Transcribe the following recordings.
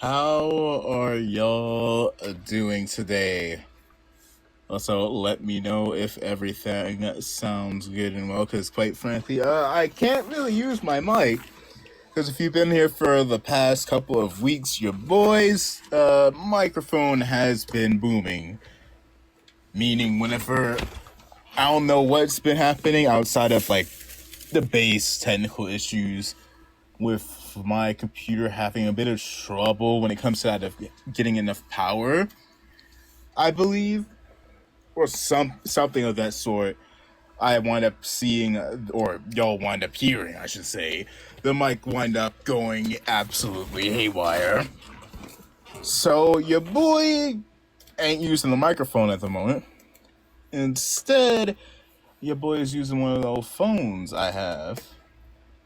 How are y'all doing today? Also, let me know if everything sounds good and well, because quite frankly, I can't really use my mic. Because if you've been here for the past couple of weeks, your boy's microphone has been booming. Meaning, whenever I don't know what's been happening outside of like the base technical issues with my computer having a bit of trouble when it comes to that of getting enough power, I believe, or something of that sort. I wind up seeing, or y'all wind up hearing, I should say, the mic wind up going absolutely haywire. So your boy ain't using the microphone at the moment. Instead, your boy is using one of those phones I have.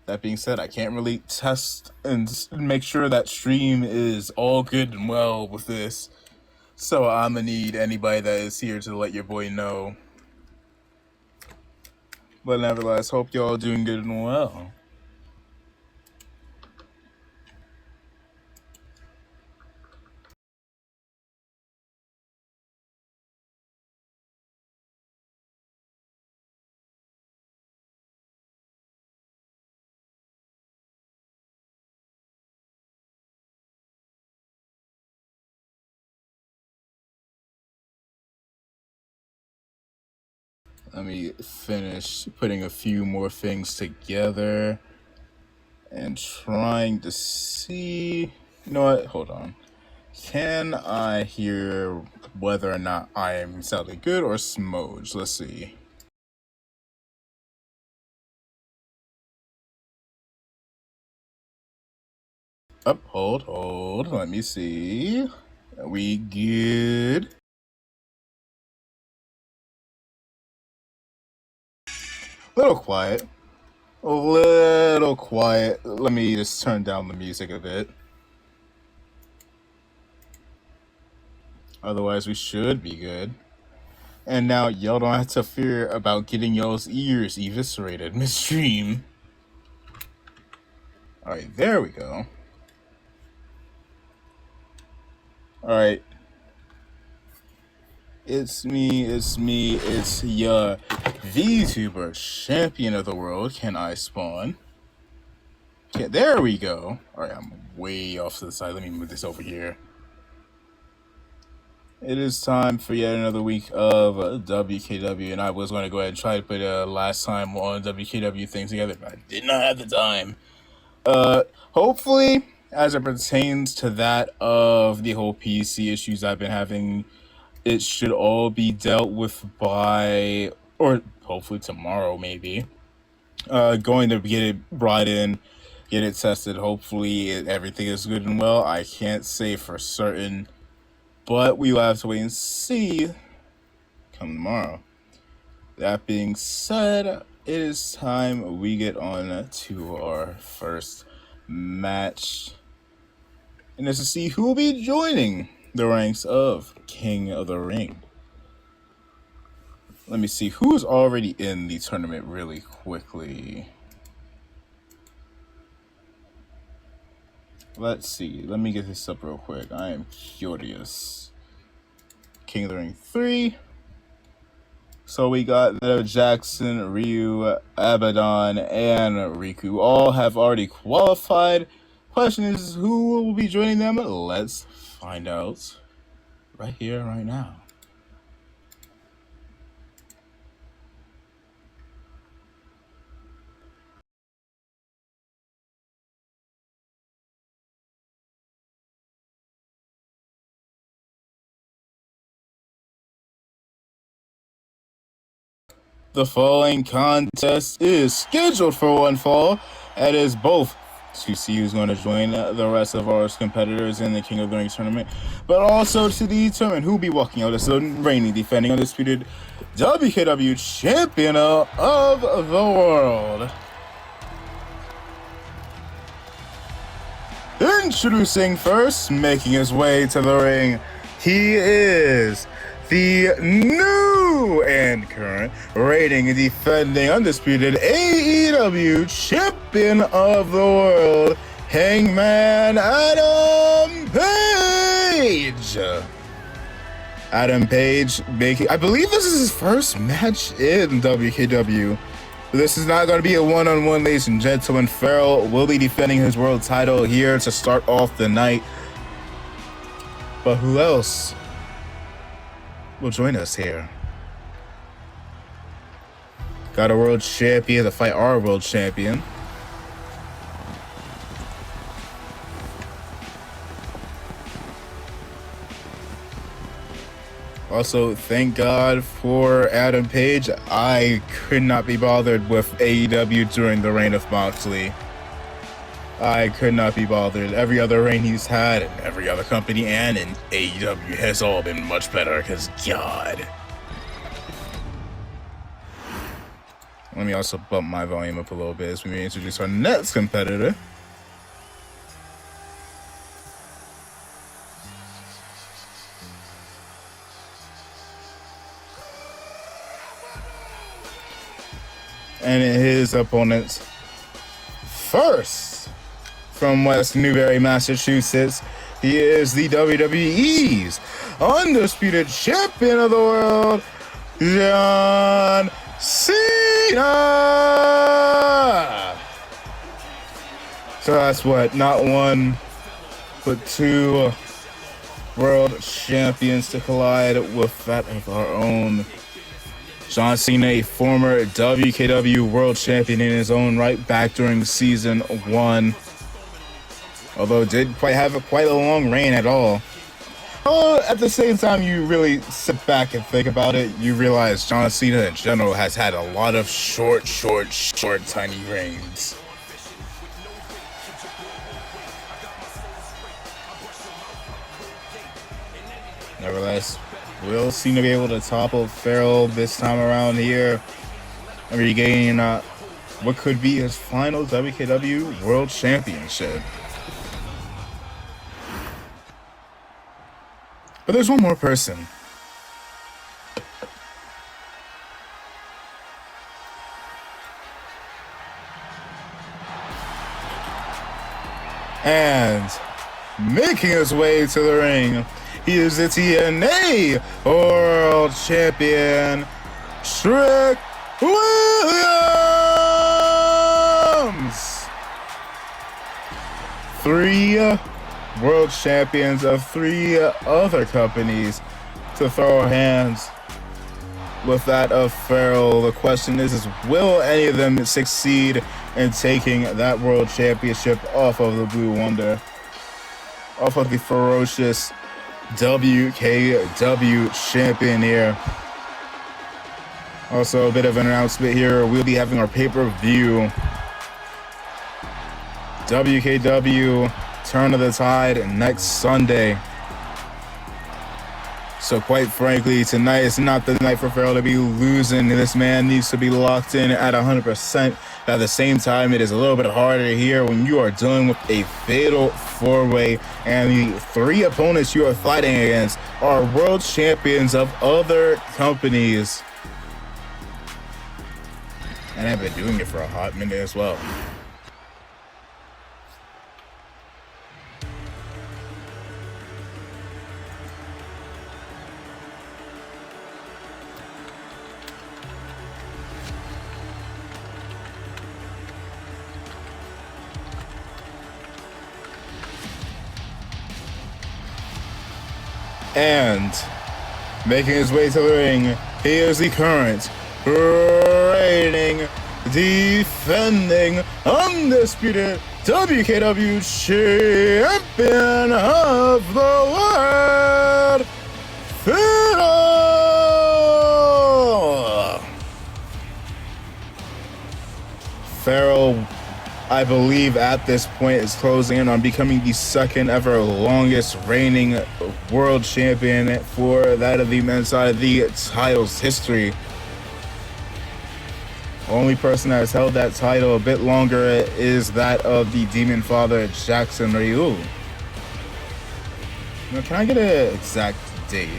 That being said, I can't really test and make sure that stream is all good and well with this. So I'm gonna need anybody that is here to let your boy know. But nevertheless, hope y'all doing good and well. Let me finish putting a few more things together and trying to see. You know what? Hold on. Can I hear whether or not I am sounding good or smudged? Let's see. Up, hold. Let me see. Are we good? Little quiet. A little quiet. Let me just turn down the music a bit. Otherwise, we should be good. And now y'all don't have to fear about getting y'all's ears eviscerated midstream. Alright, there we go. Alright. It's your VTuber champion of the world. Can I spawn? Okay, there we go. Alright, I'm way off to the side. Let me move this over here. It is time for yet another week of WKW, and I was going to go ahead and try to put last time on WKW thing together, but I did not have the time. Hopefully, as it pertains to that of the whole PC issues I've been having, it should all be dealt with by, or hopefully tomorrow maybe. Going to get it brought in, get it tested. Hopefully everything is good and well. I can't say for certain, but we will have to wait and see come tomorrow. That being said, it is time we get on to our first match. And it's to see who will be joining the ranks of King of the Ring. Let me see who's already in the tournament really quickly. Let's see. Let me get this up real quick. I am curious. King of the Ring 3. So we got Jackson, Ryu, Abaddon, and Riku. All have already qualified. Question is, who will be joining them? Let's find out right here, right now. The following contest is scheduled for one fall. It is both to see who's going to join the rest of our competitors in the King of the Ring tournament, but also to determine who will be walking out as the reigning, defending, undisputed WKW champion of the world. Introducing first, making his way to the ring, he is the new and current reigning and defending undisputed AEW champion of the world, Hangman Adam Page. Adam Page making, I believe this is his first match in WKW. This is not going to be a one-on-one, ladies and gentlemen. Farrell will be defending his world title here to start off the night. But who else will join us here? Got a world champion to fight our world champion. Also, thank God for Adam Page. I could not be bothered with AEW during the reign of Moxley. I could not be bothered. Every other reign he's had, and every other company, and in AEW has all been much better, because God. Let me also bump my volume up a little bit as we introduce our next competitor. And his opponent, first from West Newbury, Massachusetts, he is the WWE's undisputed champion of the world, John Cena. So that's what, not one, but two world champions to collide with that of our own John Cena, a former WKW world champion in his own right back during season 1. Although did have quite a long reign at all. At the same time, you really sit back and think about it, you realize John Cena in general has had a lot of short, tiny reigns. Nevertheless, will Cena be able to topple Farrell this time around here and regain what could be his final WKW World Championship? But there's one more person. And making his way to the ring, he is the TNA World Champion, Trick Williams. 3 world champions of 3 other companies to throw hands with that of Farrell. The question is will any of them succeed in taking that world championship off of the Blue Wonder, off of the ferocious WKW champion here? Also, a bit of an announcement here. We'll be having our pay-per-view WKW Turn of the Tide next Sunday. So quite frankly, tonight is not the night for Farrell to be losing. This man needs to be locked in at 100%. At the same time, it is a little bit harder here when you are dealing with a fatal 4-way, and the 3 opponents you are fighting against are world champions of other companies. And I've been doing it for a hot minute as well. And making his way to the ring, he is the current, reigning, defending, undisputed WKW champion of the world, Farrell, I believe at this point is closing in on becoming the second ever longest reigning world champion for that of the men's side of the title's history. Only person that has held that title a bit longer is that of the Demon Father Jackson Ryu. Now, can I get an exact date?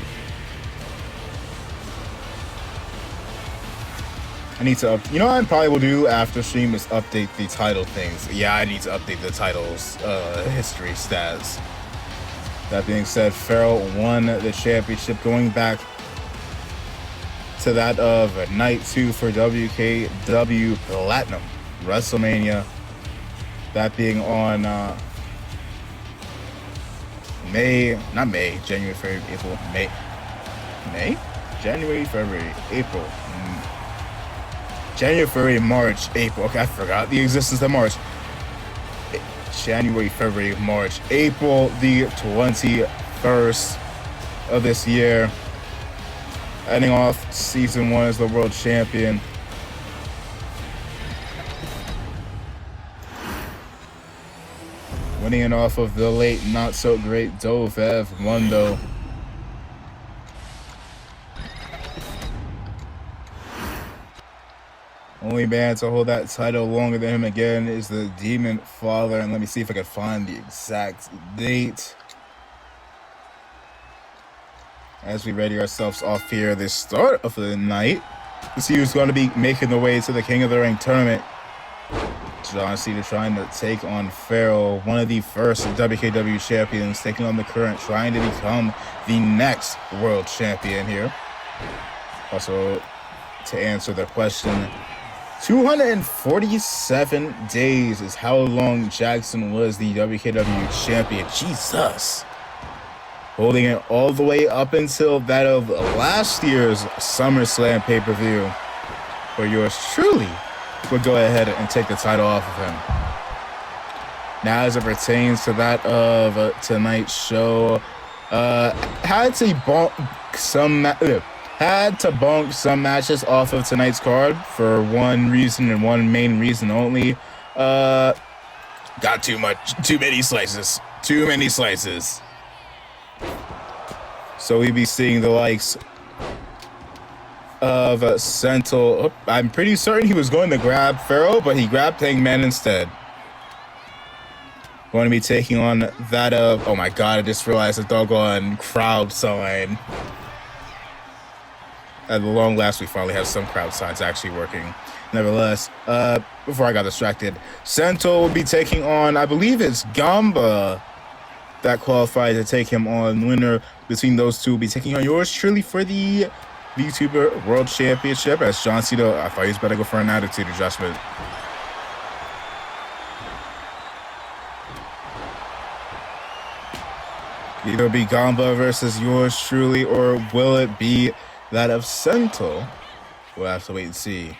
I need to you know what I probably will do after stream is update the title things. Yeah, I need to update the title's history stats. That being said, Farrell won the championship, going back to that of Night 2 for WKW Platinum WrestleMania. That being on January, February, April, May? January, February, April. January, February, March, April. Okay, I forgot the existence of March. January, February, March, April the 21st of this year. Ending off season 1 as the world champion. Winning it off of the late, not so great Dovev Mundo. Only man to hold that title longer than him again is the Demon Father. And let me see if I can find the exact date. As we ready ourselves off here, the start of the night, to see who's going to be making the way to the King of the Ring tournament. John Cena trying to take on Farrell, one of the first WKW champions, taking on the current, trying to become the next world champion here. Also, to answer the question, 247 days is how long Jackson was the WKW champion. Jesus. Holding it all the way up until that of last year's SummerSlam pay-per-view, where yours truly would go ahead and take the title off of him. Now, as it pertains to that of tonight's show, had to bunk some matches off of tonight's card for one reason and one main reason only. Got too many slices. So we'd be seeing the likes of Sentinel. I'm pretty certain he was going to grab Farrell, but he grabbed Hangman instead. Going to be taking on that of, oh my god, I just realized the doggone crowd sign. At the long last, we finally have some crowd signs actually working. Nevertheless, before I got distracted, Sentinel will be taking on, I believe it's Gamba that qualified to take him on. Winner between those two will be taking on yours truly for the VTuber World Championship, as John Cena, I thought he was better go for an attitude adjustment. Either be Gamba versus yours truly, or will it be that of Sentinel? We'll have to wait and see.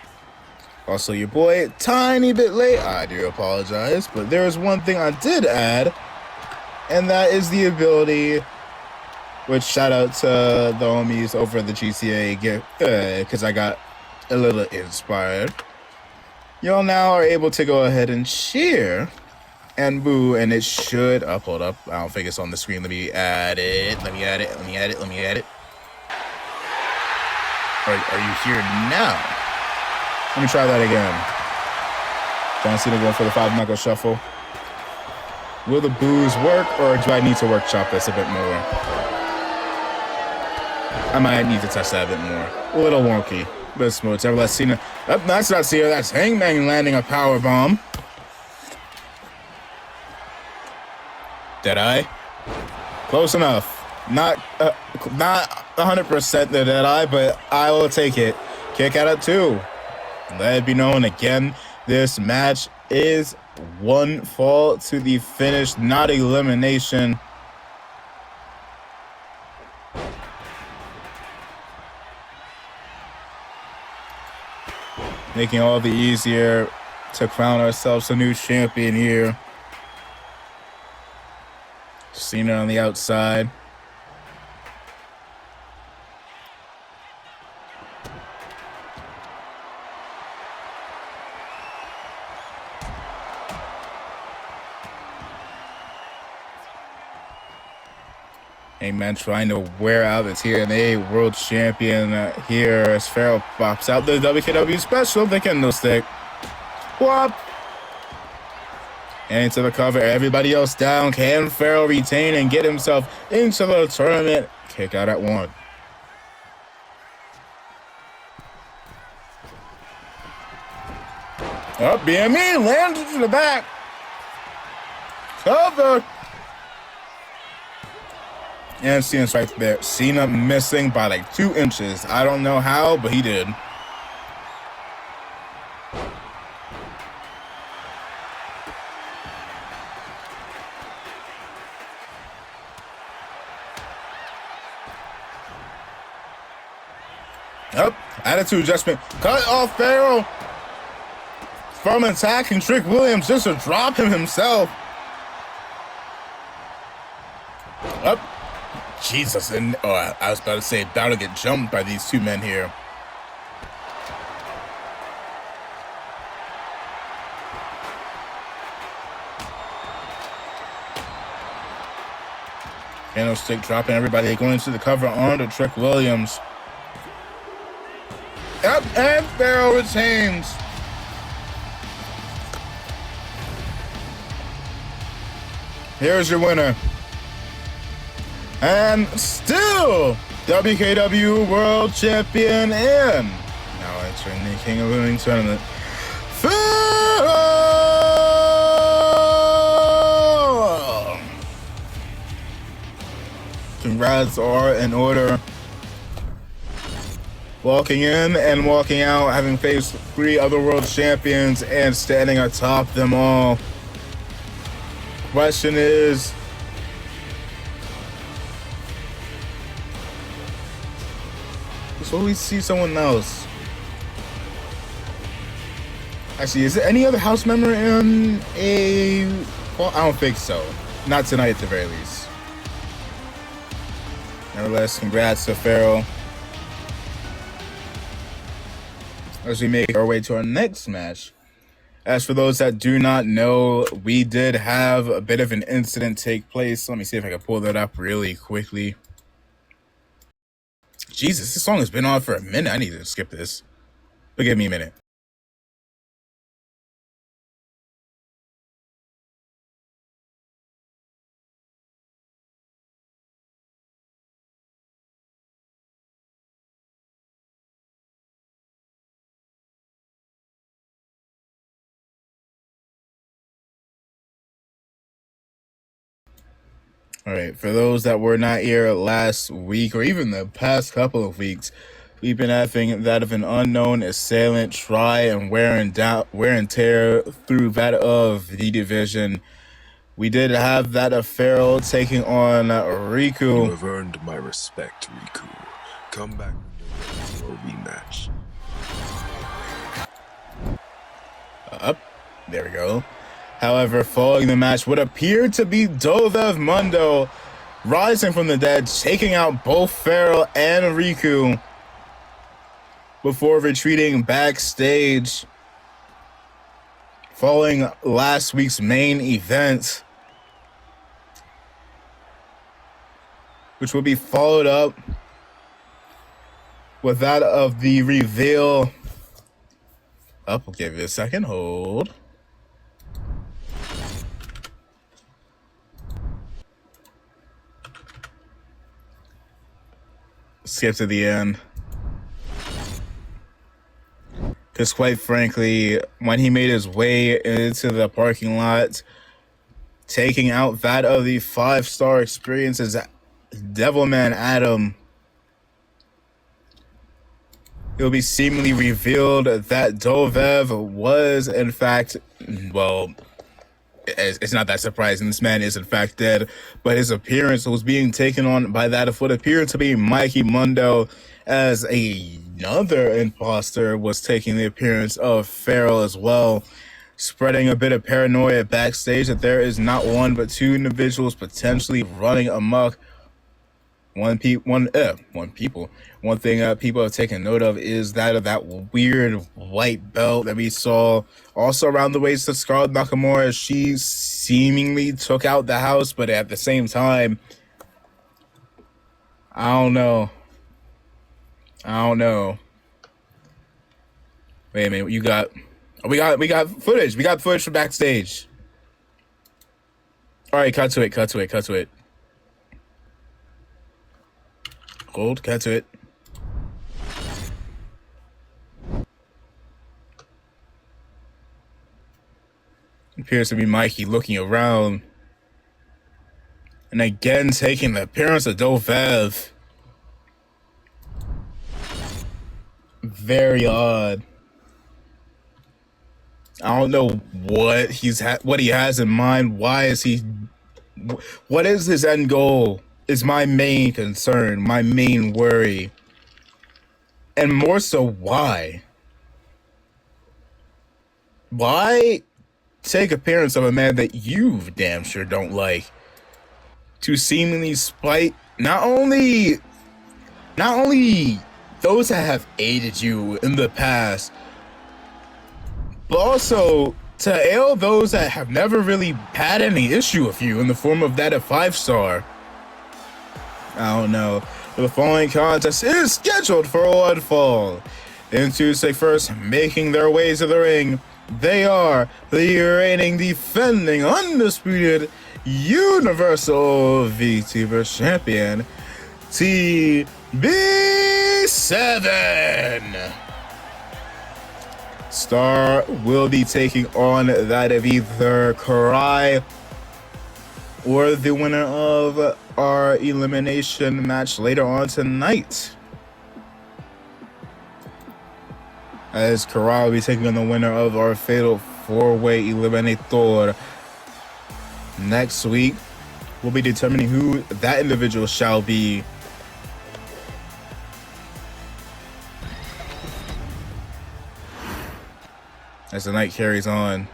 Also, your boy, tiny bit late. I do apologize, but there is one thing I did add, and that is the ability, which shout out to the homies over the GCA, because I got a little inspired. Y'all now are able to go ahead and cheer and boo, and it should, hold up, I don't think it's on the screen. Let me add it. Are you here now? Let me try that again. John Cena going for the 5-knuckle shuffle. Will the boos work, or do I need to workshop this a bit more? I might need to test that a bit more. A little wonky, but smooth. Nevertheless, Cena. That's not Cena. That's Hangman landing a power bomb. Deadeye. Close enough. Not 100% the Deadeye, but I will take it. Kick out at 2. Let it be known again, this match is one fall to the finish, not elimination. Making all the easier to crown ourselves a new champion here. Cena on the outside. Hangman trying to wear out the TNA World Champion here as Farrell pops out the WKW special, the kendo stick. Whoop! And into the cover, everybody else down. Can Farrell retain and get himself into the tournament? Kick out at 1. Up, BME lands to the back. Cover. And Cena's right there. Cena missing by like 2 inches. I don't know how, but he did. Up, attitude adjustment. Cut off Pharaoh from attacking Trick Williams just to drop him himself. Up. Jesus, and I was about to say, about to get jumped by these 2 men here. Candlestick dropping everybody, going into the cover on to Trick Williams. Up, and Pharaoh retains. Here's your winner. And still WKW World Champion and now entering the King of the Ring tournament, Pharaoh! Congrats are in order. Walking in and walking out, having faced 3 other world champions and standing atop them all. Question is, will we see someone else? Actually, is there any other house member in a... Well, I don't think so. Not tonight at the very least. Nevertheless, congrats to Pharaoh. As we make our way to our next match. As for those that do not know, we did have a bit of an incident take place. Let me see if I can pull that up really quickly. Jesus, this song has been on for a minute. I need to skip this. But give me a minute. All right, for those that were not here last week or even the past couple of weeks, we've been having that of an unknown assailant try and wear and tear through that of the division. We did have that of Pharaoh taking on Riku. You have earned my respect, Riku. Come back for a rematch. Up. There we go. However, following the match, what appeared to be Dovev Mundo rising from the dead, taking out both Pharaoh and Riku before retreating backstage. Following last week's main event, which will be followed up with that of the reveal. Up, we'll give you a second. Hold. Skip to the end. Because quite frankly, when he made his way into the parking lot, taking out that of the 5-star experiences, Devilman Adam, it will be seemingly revealed that Dovev was, in fact, well, it's not that surprising. This man is, in fact, dead. But his appearance was being taken on by that of what appeared to be Mikey Mundo, as another imposter was taking the appearance of Pharaoh as well, spreading a bit of paranoia backstage that there is not one but 2 individuals potentially running amok. One thing people have taken note of is that of that weird white belt that we saw also around the waist of Scarlett Nakamura. She seemingly took out the house, but at the same time, I don't know. Wait a minute, we got footage. We got footage from backstage. All right, cut to it. Hold, cut to it. Appears to be Mikey looking around. And again, taking the appearance of Dovev. Very odd. I don't know what what he has in mind. Why is he? What is his end goal? Is my main concern, my main worry, and more so, why? Why take appearance of a man that you damn sure don't like to seemingly spite not only those that have aided you in the past, but also to ail those that have never really had any issue with you in the form of that of 5-star. I don't know. The following contest is scheduled for one fall. In Tuesday first, making their way to the ring, they are the reigning, defending, undisputed Universal VTuber Champion, TB7. Star will be taking on that of either Karai or the winner of our elimination match later on tonight. As Karai will be taking on the winner of our fatal 4-way eliminator. Next week, we'll be determining who that individual shall be. As the night carries on.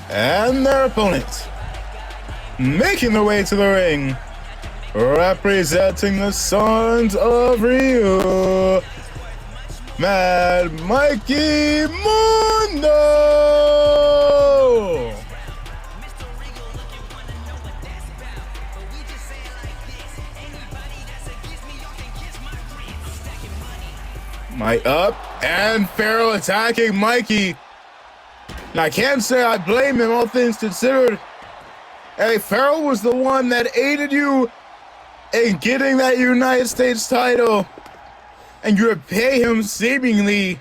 And their opponent, making their way to the ring, representing the Sons of Ryu, Mad Mikey Mundo. Mike up, and Pharaoh attacking Mikey. Now, I can't say I blame him, all things considered. Hey, Pharaoh was the one that aided you in getting that United States title, and you repay him seemingly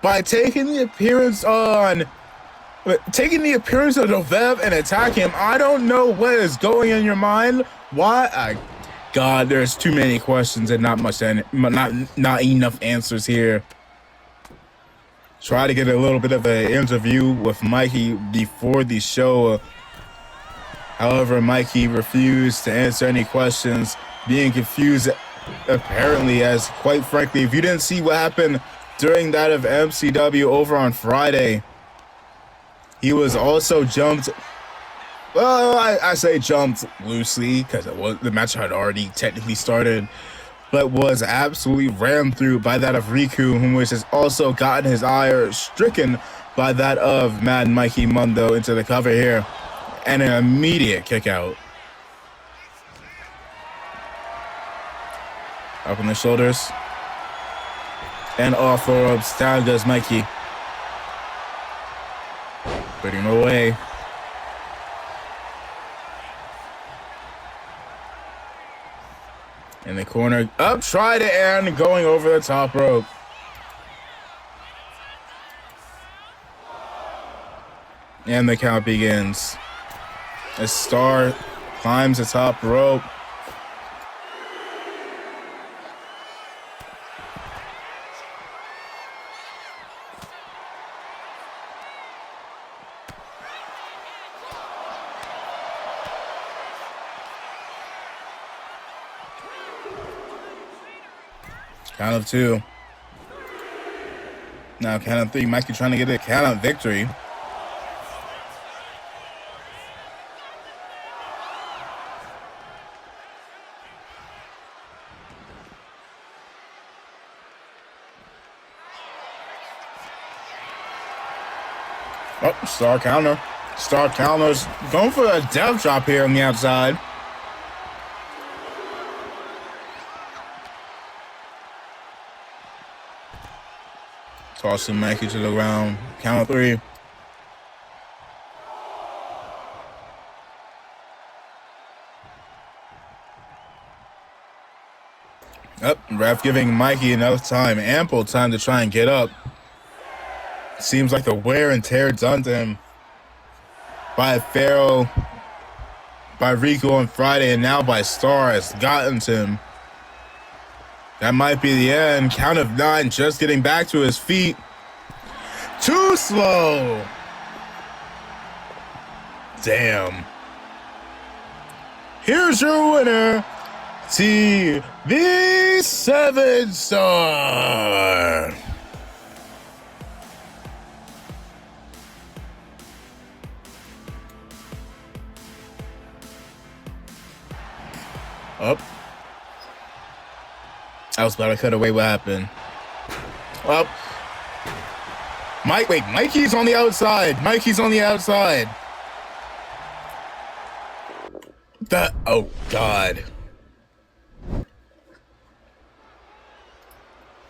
by taking the appearance of Dovev and attacking him. I don't know what is going in your mind. Why? God, there's too many questions and not enough answers here. Try to get a little bit of an interview with Mikey before the show. However, Mikey refused to answer any questions, being confused apparently, as quite frankly, if you didn't see what happened during that of MCW over on Friday, he was also jumped. Well, I say jumped loosely because the match had already technically started, but was absolutely rammed through by that of Riku, whom which has also gotten his ire stricken by that of Mad Mikey Mundo into the cover here, and an immediate kick out. Up on the shoulders, and off throw-ups. Down goes Mikey, putting him away. In the corner, up, try to end, going over the top rope. And the count begins. As Star climbs the top rope. Count of 2. Now count of 3. Mikey trying to get a count out victory. Oh, Star counter. Star counters going for a death drop here on the outside. Tossing Mikey to the ground. Count of 3. Ref giving Mikey enough time, ample time to try and get up. Seems like the wear and tear done to him by Pharaoh, by Rico on Friday, and now by Star has gotten to him. That might be the end. Count of 9, just getting back to his feet. Too slow. Damn. Here's your winner, TV 7-star. Up. I was about to cut away. What happened? Well, Mikey's on the outside. Mikey's on the outside. Oh, God.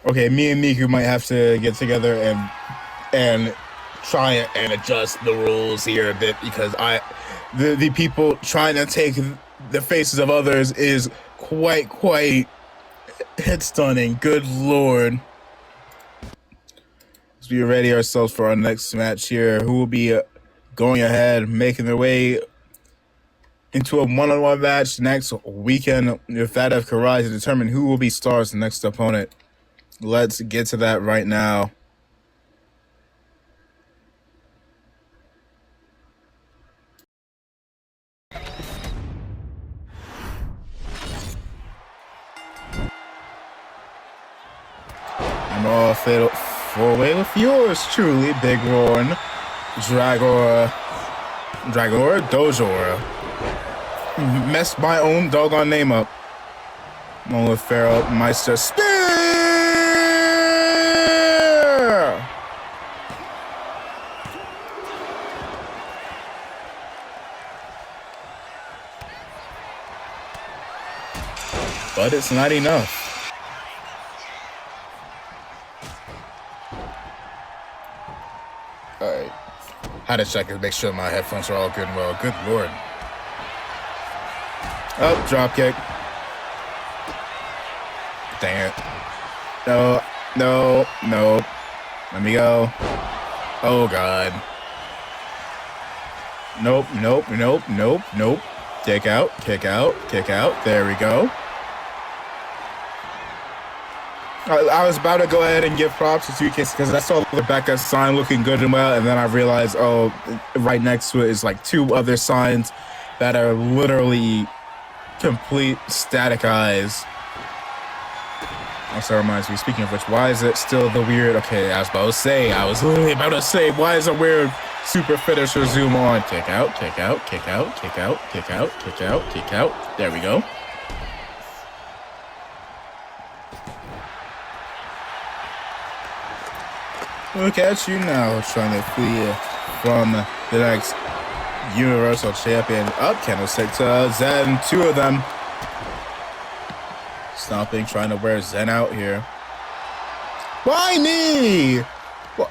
Okay, me and Miku might have to get together and try and adjust the rules here a bit, because the people trying to take the faces of others is quite hit stunning. Good Lord. Let's be ready ourselves for our next match here. Who will be going ahead, making their way into a one-on-one match next weekend with that of Karai to determine who will be Star's next opponent. Let's get to that right now. I'm all fatal four-way with yours truly, Big Ron, Dragora, Dojora. Messed my own doggone name up. Along with Pharaoh, Meister, Spear! But it's not enough. Alright. Had to check and make sure my headphones are all good and well. Good Lord. Oh, drop kick. Dang it. No. Let me go. Oh, God. Nope. Kick out. There we go. I was about to go ahead and give props to 2K because I saw Rebecca's sign looking good and well, and then I realized, oh, right next to it is like 2 other signs that are literally complete static eyes. Also reminds me, speaking of which, why is it still the weird, okay, I was literally about to say, why is a weird super finisher zoom on? Kick out. There we go. Look at you now, trying to flee from the next Universal Champion. Up, candlestick to Zen, 2 of them. Stomping, trying to wear Zen out here. Why me?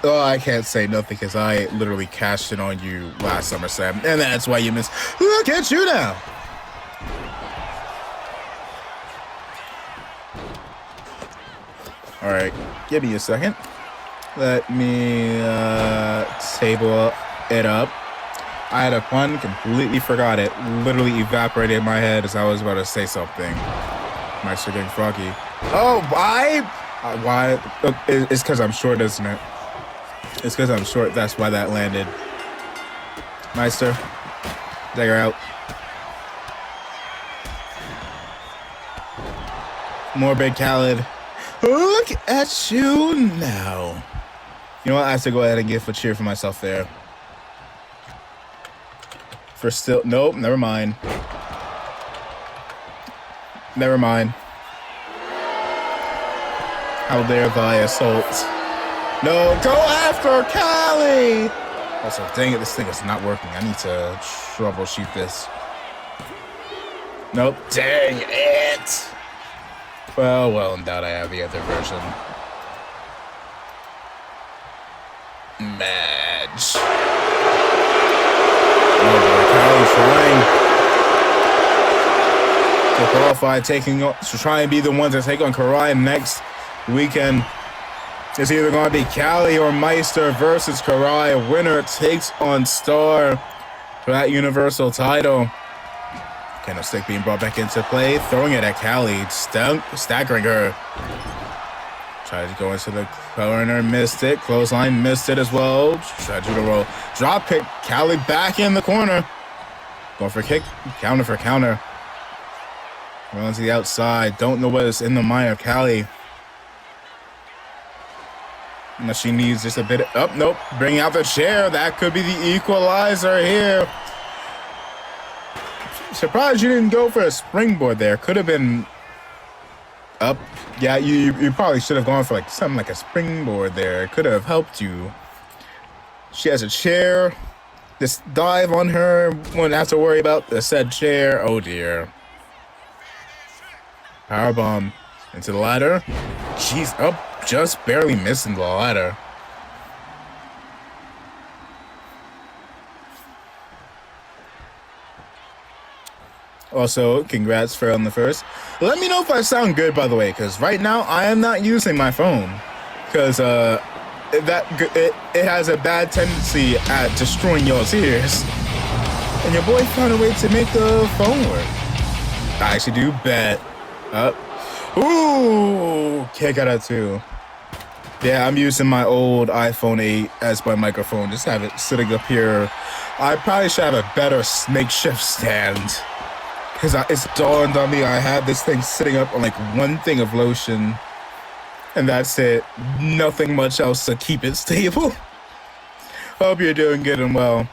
Well, I can't say nothing because I literally cashed in on you last SummerSlam, and that's why you missed. Look at you now. All right, give me a second. Let me table it up. I had a pun, completely forgot it. Literally evaporated in my head as I was about to say something. Meister getting froggy. Oh, why? Why? It's because I'm short, isn't it? It's because I'm short. That's why that landed. Meister, dagger out. More Big Khaled. Look at you now. You know what? I have to go ahead and give a cheer for myself there. For still, nope, never mind. How dare thy assault? No, go after Callie! Also, dang it, this thing is not working. I need to troubleshoot this. Nope, dang it! Well, in doubt I have the other version. Match. Oh boy, Callie to qualify, to try and be the ones that take on Karai next weekend. It's either going to be Cali or Meister versus Karai. Winner takes on Star for that Universal title. Kendo stick being brought back into play, throwing it at Cali, staggering her. Tried to go into the corner, missed it. Clothesline, missed it as well. Tried to do the roll. Drop kick, Cali back in the corner. Going for kick, counter for counter. Rolling to the outside. Don't know what is in the mind of Cali. Now she needs just a bit of, nope. Bring out the chair. That could be the equalizer here. Surprised you didn't go for a springboard there. Could have been up. Yeah, you probably should have gone for like something like a springboard there. It could have helped you. She has a chair. Just dive on her. Won't have to worry about the said chair. Oh dear. Powerbomb into the ladder. Jeez, up. Just barely missing the ladder. Also, congrats for on the first. Let me know if I sound good, by the way, because right now I am not using my phone, because it has a bad tendency at destroying y'all's ears. And your boy found a way to make the phone work. I actually do bet. Ooh, kick out of 2. Yeah, I'm using my old iPhone 8 as my microphone. Just have it sitting up here. I probably should have a better makeshift stand. Because it's dawned on me I had this thing sitting up on like one thing of lotion. And that's it. Nothing much else to keep it stable. Hope you're doing good and well.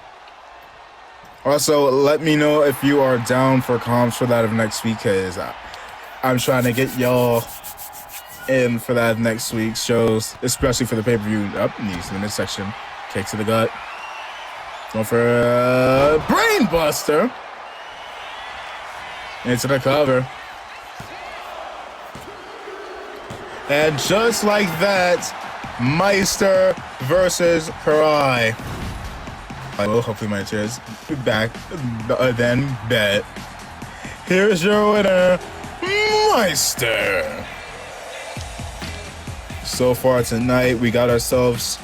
Also, let me know if you are down for comps for that of next week. Because I'm trying to get y'all in for that next week's shows. Especially for the pay-per-view. Up in the midsection. Kick to the gut. Going for a brain buster. Into the cover. And just like that, Meister versus Karai. I will hopefully my chair's back then bet. Here's your winner, Meister. So far tonight, we got ourselves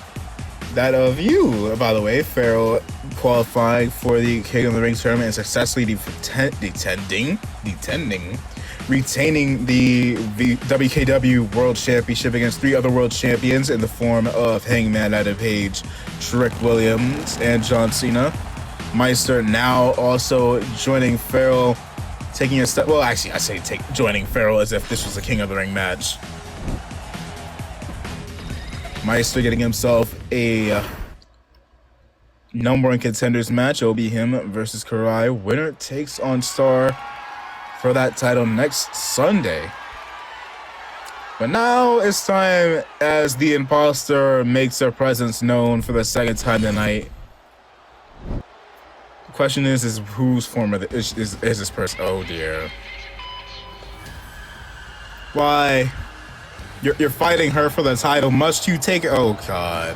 that of you, by the way, Farrell qualifying for the King of the Ring tournament and successfully retaining the WKW World Championship against 3 other world champions in the form of Hangman Adam Page, Trick Williams, and John Cena. Meister now also joining Farrell, taking a step. Well, actually, I say joining Farrell as if this was a King of the Ring match. Meister getting himself a number 1 contenders match. It'll be him versus Karai. Winner takes on Star for that title next Sunday. But now it's time as the imposter makes her presence known for the second time tonight. The question is whose form of is this person? Oh dear. Why? You're fighting her for the title. Must you take it? Oh god.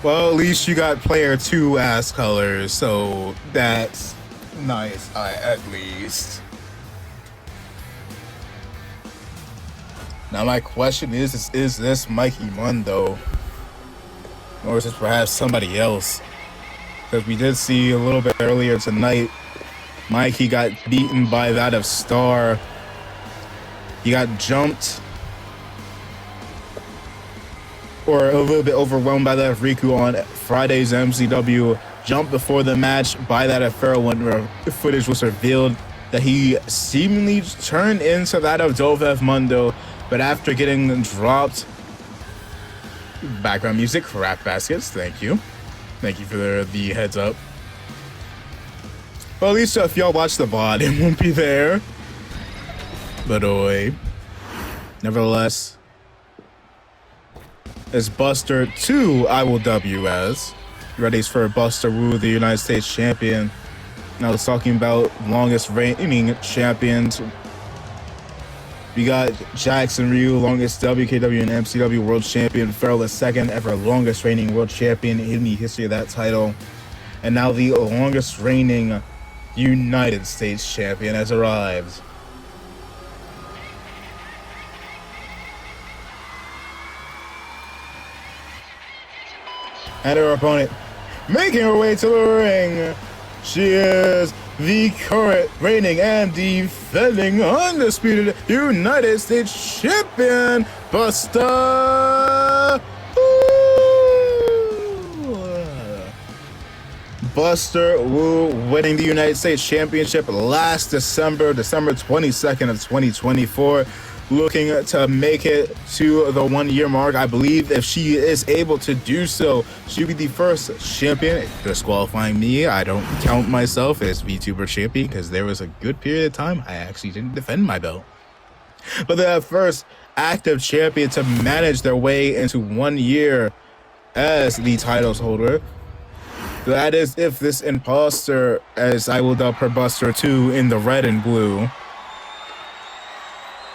Well, at least you got player 2 ass colors, so that's nice, at least. Now my question is this Mikey Mundo? Or is this perhaps somebody else? Because we did see a little bit earlier tonight, Mikey got beaten by that of Star. He got jumped, or a little bit overwhelmed by that of Riku on Friday's MCW. Jumped before the match by that of Farrell when footage was revealed that he seemingly turned into that of Dovev Mundo, but after getting dropped. Background music, crap baskets, thank you. Thank you for the heads up. Well, at least if y'all watch the VOD, it won't be there. But nevertheless, as Buster 2, I will W as. Ready for Buster Wu, the United States champion. Now it's talking about longest reigning champions. We got Jackson Ryu, longest WKW and MCW world champion. Farrell, the second ever longest reigning world champion in the history of that title. And now the longest reigning United States champion has arrived. And her opponent making her way to the ring. She is the current reigning and defending undisputed United States champion, Buster. Buster Wu winning the United States Championship last December 22nd of 2024. Looking to make it to the 1 year mark. I believe if she is able to do so, she'll be the first champion. Disqualifying me, I don't count myself as VTuber champion because there was a good period of time I actually didn't defend my belt. But the first active champion to manage their way into 1 year as the titles holder. That is if this imposter, as I will dub her Buster 2 in the red and blue,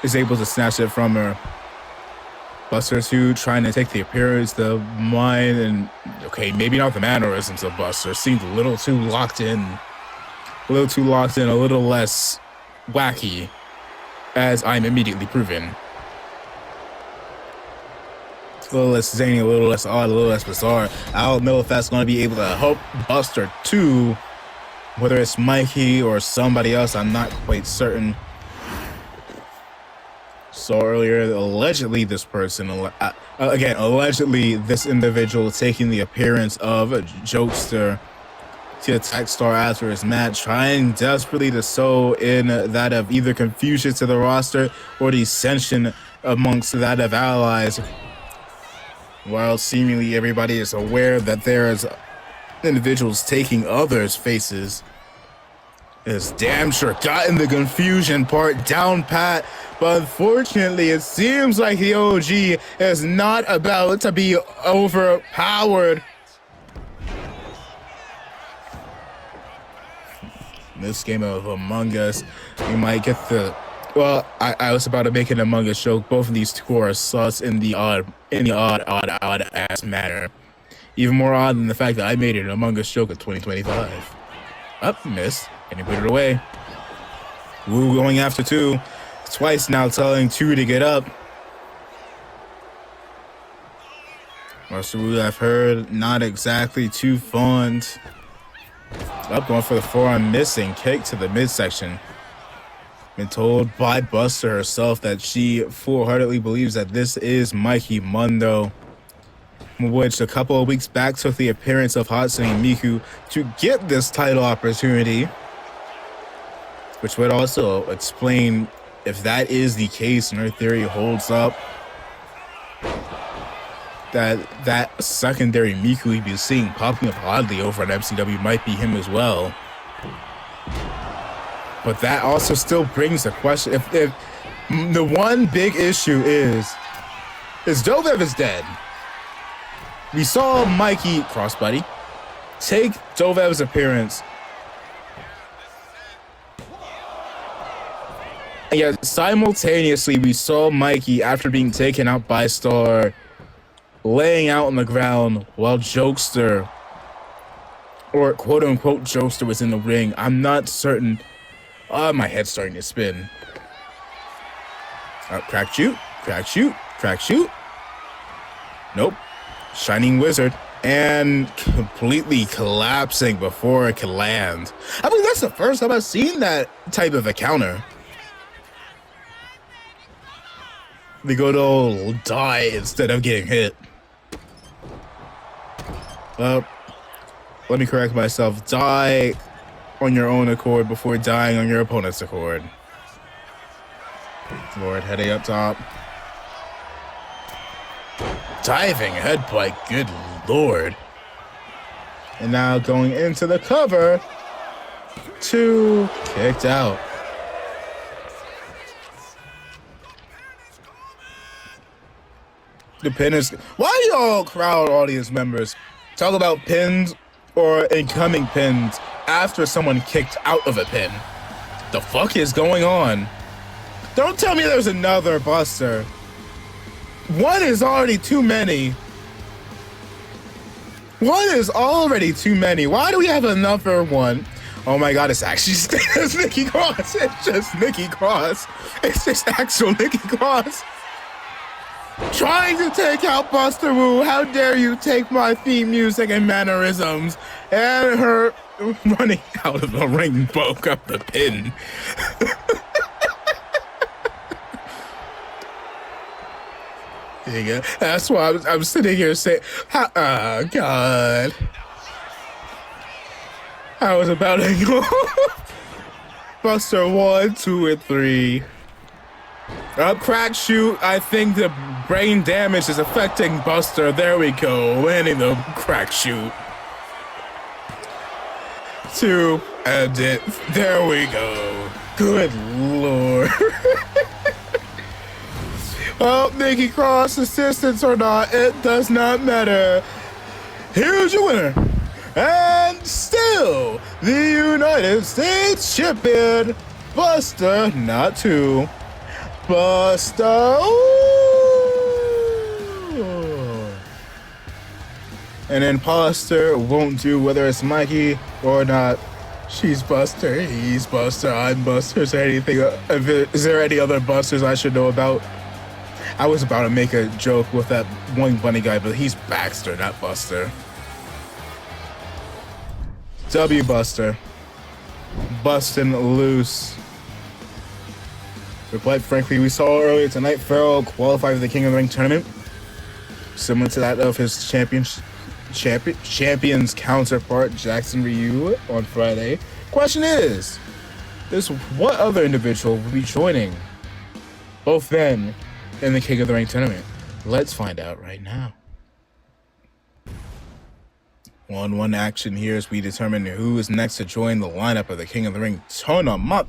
is able to snatch it from her. Buster 2 trying to take the appearance, the mind, and okay, maybe not the mannerisms of Buster. Seemed a little too locked in. A little less wacky, as I'm immediately proven. A little less zany, a little less odd, a little less bizarre. I don't know if that's going to be able to help Buster 2, whether it's Mikey or somebody else, I'm not quite certain. So earlier, allegedly this person, allegedly this individual taking the appearance of a jokester to attack Star after his match, trying desperately to sow in that of either confusion to the roster or dissension amongst that of allies, while seemingly everybody is aware that there is individuals taking others' faces. Is damn sure gotten the confusion part down pat, but unfortunately it seems like the OG is not about to be overpowered. In this game of Among Us, we might get the, well, I was about to make an Among Us joke. Both of these two are sus in the odd ass manner. Even more odd than the fact that I made an Among Us joke in 2025. Up, missed. And he put it away. Wu going after 2. Twice now telling 2 to get up. Master Wu, I've heard, not exactly too fond. Up, going for the forearm, missing. Kick to the midsection. Been told by Buster herself that she full-heartedly believes that this is Mikey Mundo, which a couple of weeks back took the appearance of Hatsune Miku to get this title opportunity. Which would also explain if that is the case and her theory holds up, that secondary Miku we'd be seeing popping up oddly over at MCW might be him as well. But that also still brings the question, if the one big issue is Dovev is dead. We saw Mikey, crossbody, take Dovev's appearance. And yet, simultaneously, we saw Mikey, after being taken out by Star, laying out on the ground while Jokester, or quote-unquote Jokester, was in the ring. I'm not certain. My head's starting to spin. Crack shoot, crack shoot, crack shoot. Nope. Shining Wizard. And completely collapsing before it can land. I mean, that's the first time I've seen that type of a counter. The good old die instead of getting hit. Let me correct myself. Die on your own accord before dying on your opponent's accord. Lord, heading up top. Diving headbutt, good lord. And now going into the cover. 2 kicked out. The pin is... Why y'all crowd audience members talk about pins or incoming pins after someone kicked out of a pin? The fuck is going on? Don't tell me there's another Buster. One is already too many. One is already too many. Why do we have another one? Oh my god, it's actually it's Nikki Cross. It's just Nikki Cross. It's just actual Nikki Cross. Trying to take out Buster Wu. How dare you take my theme music and mannerisms. And her running out of the ring broke up the pin. There you go. That's why I'm sitting here saying, oh god. I was about to go. Buster 1, 2, and 3. Up crack shoot. I think the brain damage is affecting Buster. There we go. Landing the crack shoot. 2, and it. There we go. Good lord. Well, Nikki Cross, assistance or not, it does not matter. Here's your winner. And still, the United States champion, Buster, not 2. Buster. Ooh. An imposter won't do whether it's Mikey or not. She's Buster, he's Buster, I'm Buster. Is there any other Busters I should know about? I was about to make a joke with that one bunny guy, but he's Baxter, not Buster. W Buster. Bustin' loose. But quite frankly, we saw earlier tonight, Farrell qualified for the King of the Ring tournament. Similar to that of his champion's counterpart, Jackson Ryu, on Friday. Question is what other individual will be joining both then in the King of the Ring tournament? Let's find out right now. 1-1 action here as we determine who is next to join the lineup of the King of the Ring tournament.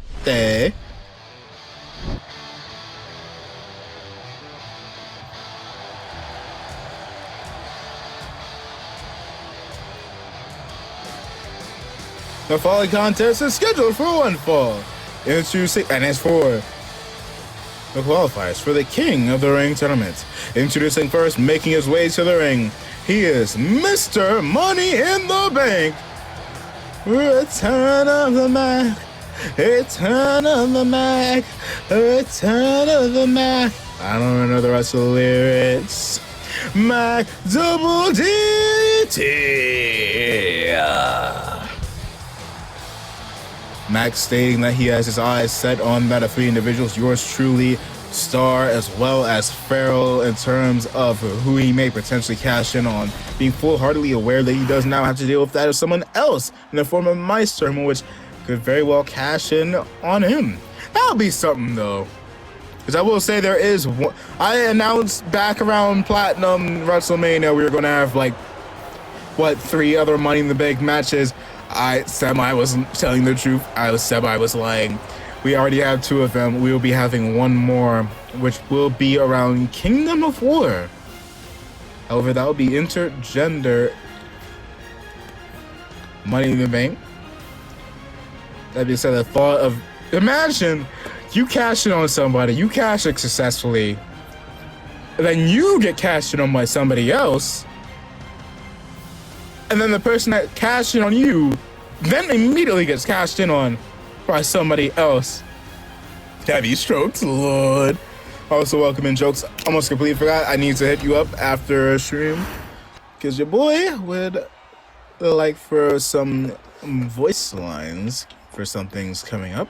The following contest is scheduled for one fall. Introducing, and it's for the qualifiers for the King of the Ring tournament. Introducing first, making his way to the ring, he is Mr. Money in the Bank. Return of the Mac. Return of the Mac. Return of the Mac. I don't know the rest of the lyrics. Mac Double DT. Max stating that he has his eyes set on that of 3 individuals, yours truly, Star, as well as Farrell, in terms of who he may potentially cash in on, being full-heartedly aware that he does now have to deal with that of someone else in the form of Meister, which could very well cash in on him. That'll be something, though. Because I will say there is one. I announced back around Platinum WrestleMania we were going to have, 3 other Money in the Bank matches. I wasn't telling the truth. I was lying. We already have 2 of them. We will be having 1 more, which will be around Kingdom of War. However, that will be intergender Money in the Bank. That being said, the thought of, imagine you cash in on somebody, you cash it successfully, and then you get cashed in on by somebody else, and then the person that cashed in on you then immediately gets cashed in on by somebody else. Heavy strokes, Lord. Also, welcome in jokes. Almost completely forgot. I need to hit you up after a stream, because your boy would like for some voice lines for some things coming up.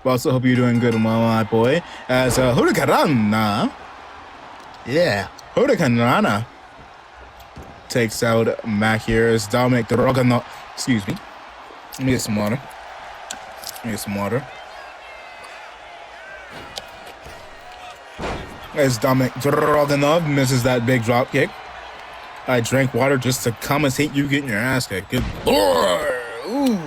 But also hope you're doing good, my boy. As Huracanrana. Yeah, Huracanrana takes out Mac here as Dominic Dragunov. Excuse me. Let me get some water. As Dominic Dragunov misses that big drop kick. I drank water just to commentate you getting your ass kicked. Good lord. Ooh.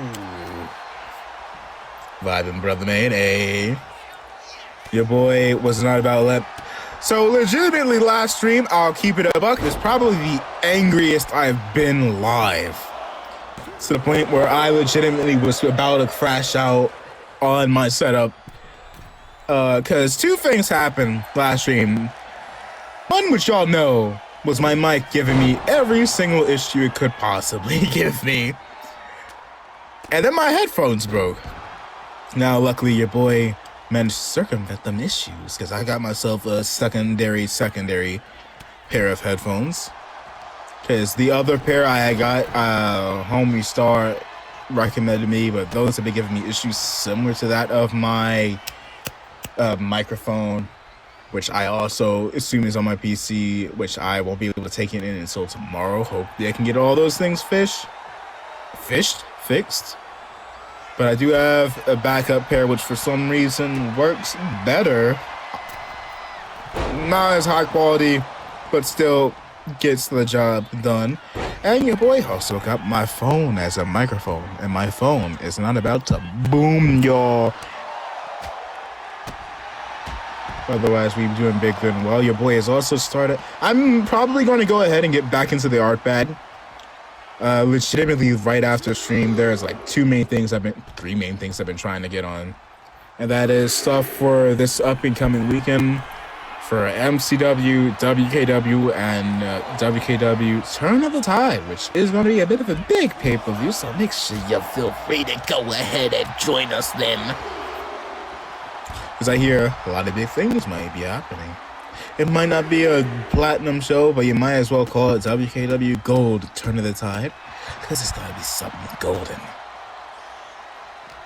Vibing, brother man. Hey. Your boy was not about to let. So legitimately last stream, I'll keep it a buck, is probably the angriest I've been live. To the point where I legitimately was about to crash out on my setup. Cause 2 things happened last stream. One, which y'all know, was my mic giving me every single issue it could possibly give me. And then my headphones broke. Now, luckily, your boy managed to circumvent them issues because I got myself a secondary pair of headphones. Because the other pair I got, Homie Star recommended me, but those have been giving me issues similar to that of my microphone, which I also assume is on my PC, which I won't be able to take it in until tomorrow. Hope they can get all those things fixed. But I do have a backup pair, which for some reason works better. Not as high quality, but still gets the job done. And your boy also got my phone as a microphone, and my phone is not about to boom, y'all. Otherwise, we'd be doing big good and well. Your boy has also started. I'm probably going to go ahead and get back into the art bag. Legitimately, right after stream, there's like three main things I've been trying to get on. And that is stuff for this up and coming weekend for MCW, WKW, and WKW Turn of the Tide, which is going to be a bit of a big pay-per-view, so make sure you feel free to go ahead and join us then. Because I hear a lot of big things might be happening. It might not be a platinum show, but you might as well call it WKW Gold Turn of the Tide, because it's going to be something golden.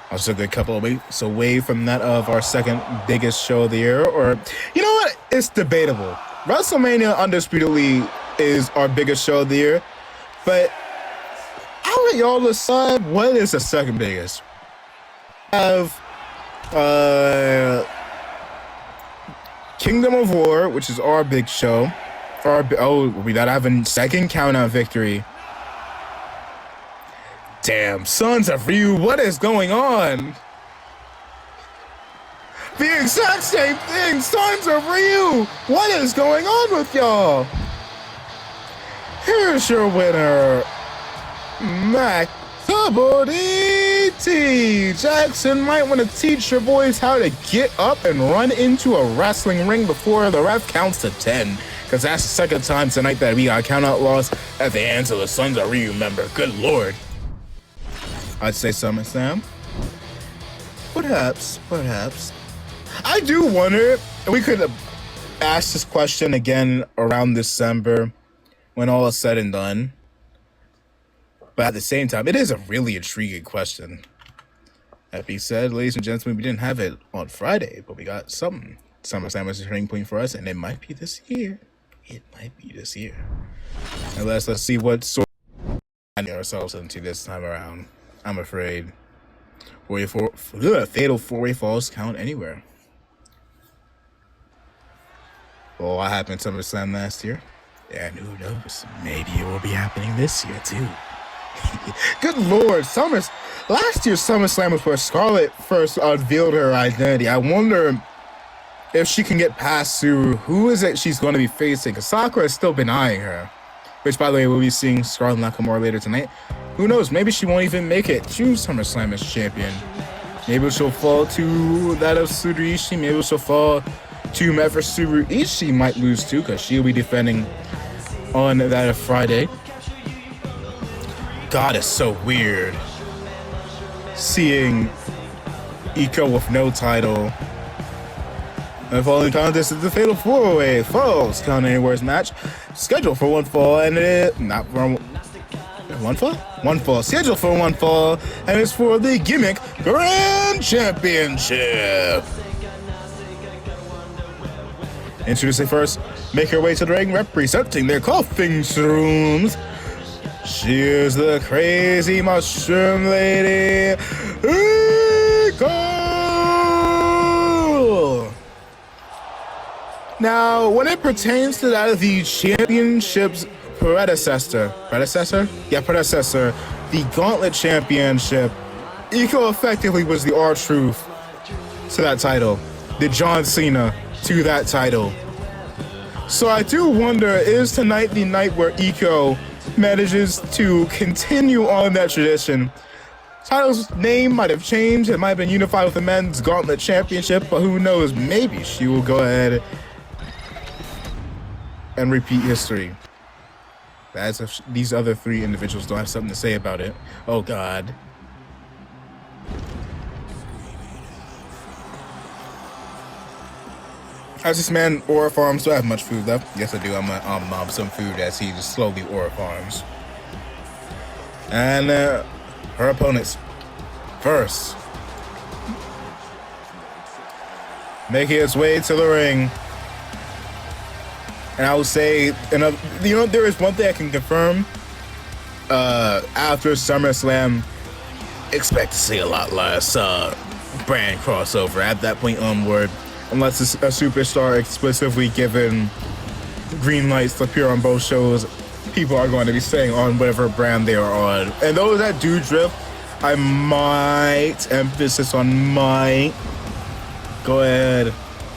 Also, a good couple of weeks away from that of our second biggest show of the year, or, you know what? It's debatable. WrestleMania undisputedly is our biggest show of the year, but I'll let y'all decide what is the second biggest. Have Kingdom of War, which is our big show. We gotta have a second count-out victory. Damn, Sons of Ryu, what is going on? The exact same thing, Sons of Ryu! What is going on with y'all? Here's your winner, Mac Double DT. Jackson might want to teach your boys how to get up and run into a wrestling ring before the ref counts to 10. Because that's the second time tonight that we got count-out loss at the hands of the Sons of Ryu member. Good lord. I'd say SummerSlam. Perhaps. I do wonder if we could ask this question again around December when all is said and done. But at the same time, it is a really intriguing question. That being said, ladies and gentlemen, we didn't have it on Friday, but we got something. SummerSlam is a turning point for us, and it might be this year. And let's see what sort of get ourselves into this time around. I'm afraid. Fatal 4-way falls count anywhere. Well, what happened to SummerSlam last year? And who knows? Maybe it will be happening this year, too. Good lord, last year's SummerSlam was where Scarlett first unveiled her identity. I wonder if she can get past who is it she's going to be facing, because Sakura has still been eyeing her. Which, by the way, we'll be seeing Scarlett Nakamura later tonight. Who knows, maybe she won't even make it to SummerSlam as champion. Maybe she'll fall to that of Tsuruishi, maybe she'll fall to whomever Tsuruishi might lose to, because she'll be defending on that of Friday. God, it's so weird seeing Iko with no title. The following contest is the Fatal 4-Way Falls Count Anywhere's match, scheduled for one fall, and scheduled for one fall, and it's for the Gimmick Grand Championship. Introducing first, make her way to the ring, representing their coughing rooms. She is the crazy mushroom lady, Iko! Now, when it pertains to that of the championship's predecessor, the Gauntlet Championship, Iko effectively was the R-Truth to that title, the John Cena to that title. So I do wonder, is tonight the night where Iko manages to continue on that tradition? Title's name might have changed, it might have been unified with the Men's Gauntlet Championship, but who knows, maybe she will go ahead and repeat history. As if these other three individuals don't have something to say about it. Oh god. As this man aura farms, do I have much food left? Yes, I do. I'm gonna mob some food as he just slowly aura farms. And her opponents first making its way to the ring. And I would say, there is one thing I can confirm. After SummerSlam, expect to see a lot less brand crossover at that point onward, unless it's a superstar explicitly given green lights to appear on both shows. People are going to be staying on whatever brand they are on. And those that do drift, I might, emphasis on might, go ahead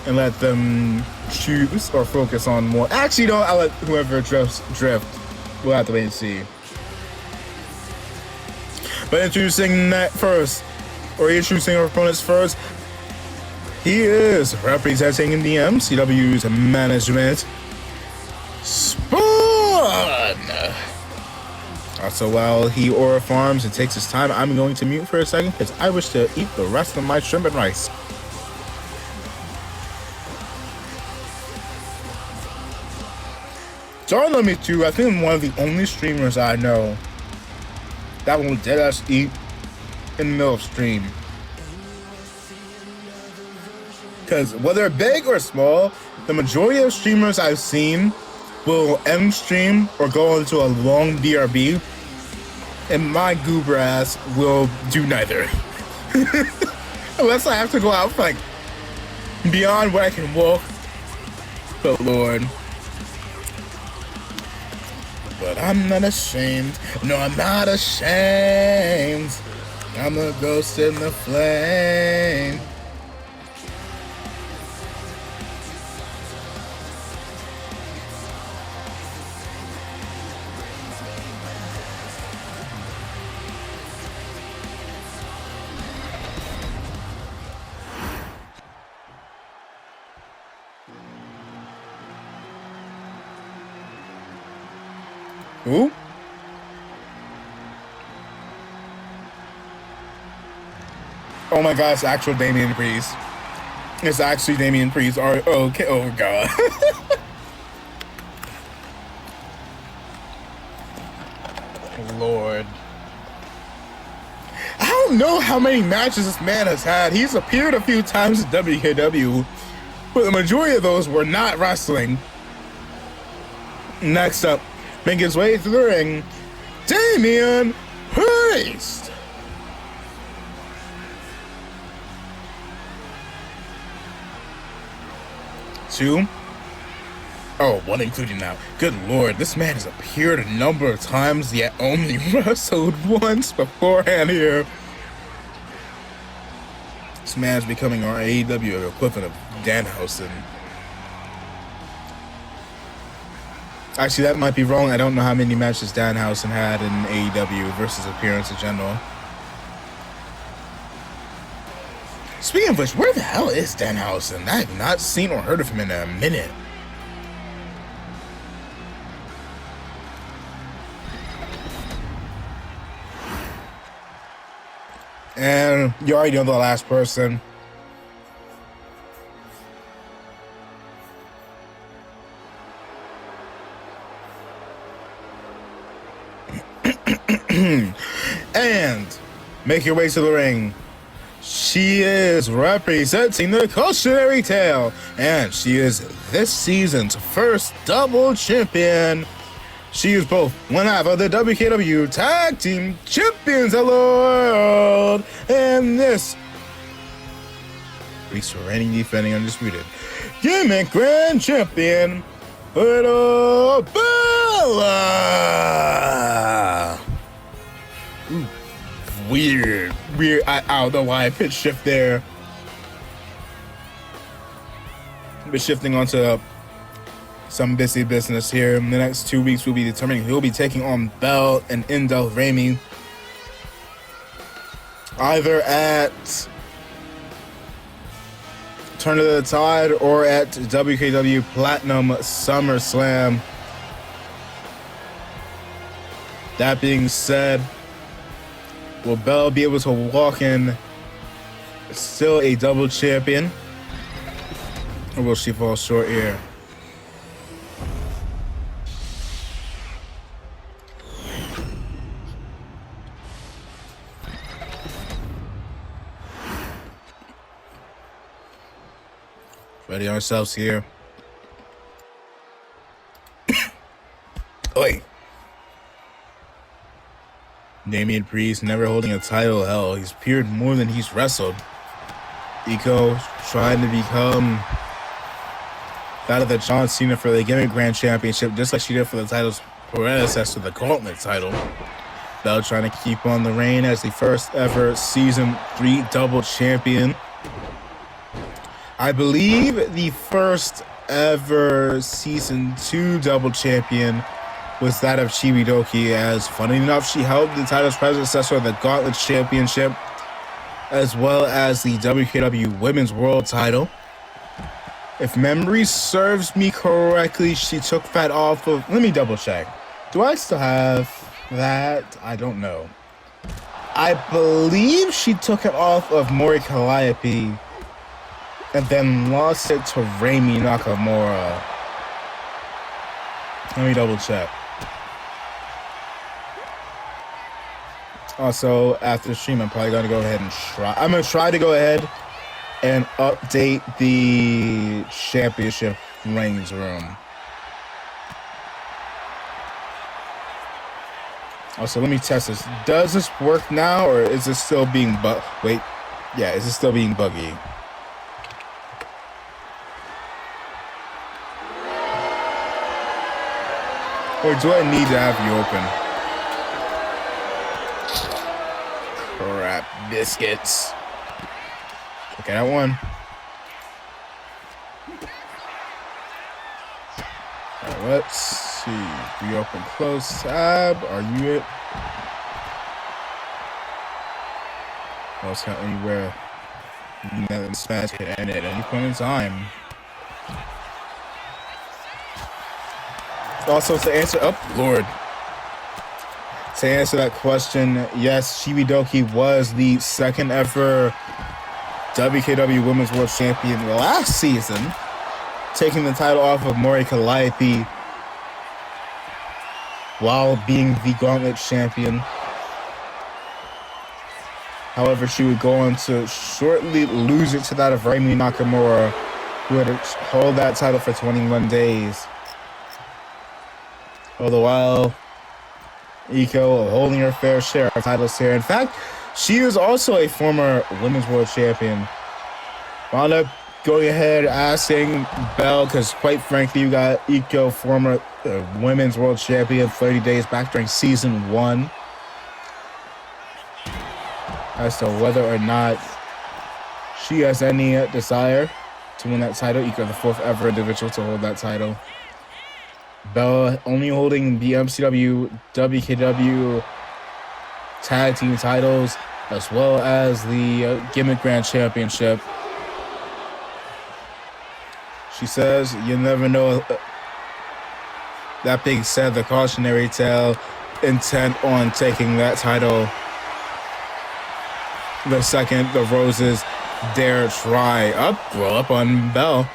and let them choose or focus on more. Actually, no, I'll let whoever drifts drift. We'll have to wait and see. But introducing our opponents first, he is representing the MCW's management, Spawn. So while he aura farms and takes his time, I'm going to mute for a second because I wish to eat the rest of my shrimp and rice. Don't let me too. I think I'm one of the only streamers I know that will deadass eat in the middle of stream. Because whether big or small, the majority of streamers I've seen will end stream or go into a long BRB, and my goober ass will do neither. Unless I have to go out for like beyond where I can walk. But Lord. But I'm not ashamed. No, I'm not ashamed. I'm a ghost in the flame. Who? Oh my god, it's actual Damian Priest. It's actually Damian Priest. Okay, oh god. Lord. I don't know how many matches this man has had. He's appeared a few times in WKW, but the majority of those were not wrestling. Next up, making his way through the ring, Damian Priest. Two. Oh, one including now. Good lord, this man has appeared a number of times, yet only wrestled once beforehand here. This man is becoming our AEW equivalent of Danhausen. Actually, that might be wrong. I don't know how many matches Danhausen had in AEW versus appearance in general. Speaking of which, where the hell is Danhausen? I have not seen or heard of him in a minute. And you already know the last person. And make your way to the ring. She is representing the Cautionary Tale, and she is this season's first double champion. She is both one half of the WKW Tag Team Champions of the World, and this week's reigning, defending, undisputed Gimmick Grand Champion, Little Bella. Ooh, weird. I don't know why I pitch shift there. But shifting onto some busy business here. In the next 2 weeks, we'll be determining who will be taking on Bell and Indel Ramey, either at Turn of the Tide or at WKW Platinum SummerSlam. That being said, will Bell be able to walk in still a double champion? Or will she fall short here? Ready ourselves here. Oi. Damian Priest never holding a title. Hell, he's appeared more than he's wrestled. Iko trying to become that of the John Cena for the Gimmick Grand Championship, just like she did for the title's predecessor, the Gauntlet title. Bell trying to keep on the reign as the first ever Season 3 double champion. I believe the first ever Season 2 double champion was that of Chibidoki, as funny enough, she held the title's predecessor, the Gauntlet Championship, as well as the WKW Women's World title. If memory serves me correctly, she took that off of... Let me double check. Do I still have that? I don't know. I believe she took it off of Mori Calliope and then lost it to Rami Nakamura. Let me double check. Also, after the stream, I'm probably going to go ahead and try... I'm going to try to go ahead and update the championship rings room. Also, let me test this. Does this work now, or is it still being Wait. Yeah, is it still being buggy? Or do I need to have you open? Crap biscuits. Okay, that one. Alright, let's see. Reopen close tab. Are you it? Well, it's not anywhere. This match can end at any point in time. Also, to answer... Oh, Lord. To answer that question, yes, Chibidoki was the second ever WKW Women's World Champion last season, taking the title off of Mori Calliope while being the Gauntlet Champion. However, she would go on to shortly lose it to that of Rami Nakamura, who had to hold that title for 21 days. All the while, Iko holding her fair share of titles here. In fact, she is also a former Women's World Champion. Wound up going ahead asking Bell, because quite frankly, you got Iko, former Women's World Champion, 30 days back during Season 1, as to whether or not she has any desire to win that title. Iko, the fourth ever individual to hold that title. Bell only holding the MCW, WKW tag team titles, as well as the Gimmick Grand Championship. She says, you never know. That being said, the cautionary tale, intent on taking that title the second the Roses dare try. Roll up on Bell.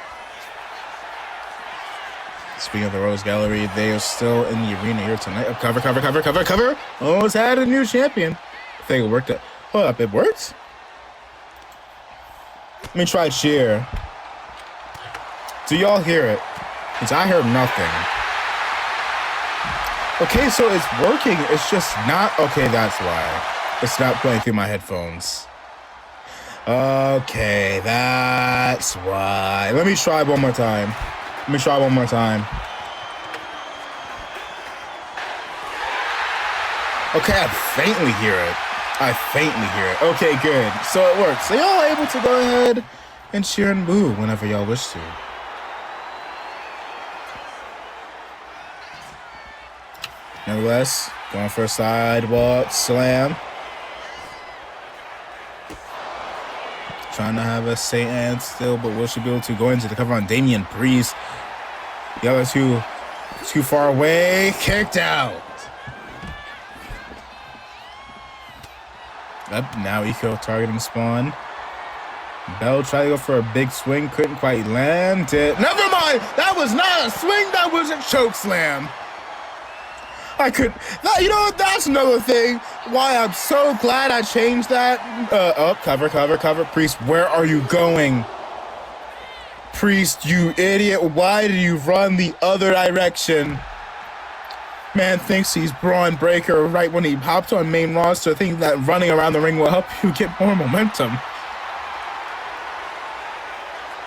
Speaking of the Rose Gallery, they are still in the arena here tonight. Cover. Almost had a new champion. I think it worked. Hold up, it worked? Let me try cheer. Do y'all hear it? Because I heard nothing. Okay, so it's working. It's just not... Okay, that's why. It's not playing through my headphones. Okay, that's why. Let me try one more time. Okay, I faintly hear it. Okay, good. So it works. So y'all are able to go ahead and cheer and boo whenever y'all wish to. Nevertheless, going for a sidewalk slam. Trying to have a St. Anne still, but will she be able to go into the cover on Damian Priest? The other two too far away. Kicked out. Up now, Iko targeting Spawn. Bell tried to go for a big swing, couldn't quite land it. Never mind! That was not a swing, that was a choke slam. You know what, that's another thing why I'm so glad I changed that. Cover. Priest, where are you going? Priest, you idiot, why did you run the other direction? Man thinks he's Braun Breaker right when he hopped on main roster, thinking that running around the ring will help you get more momentum.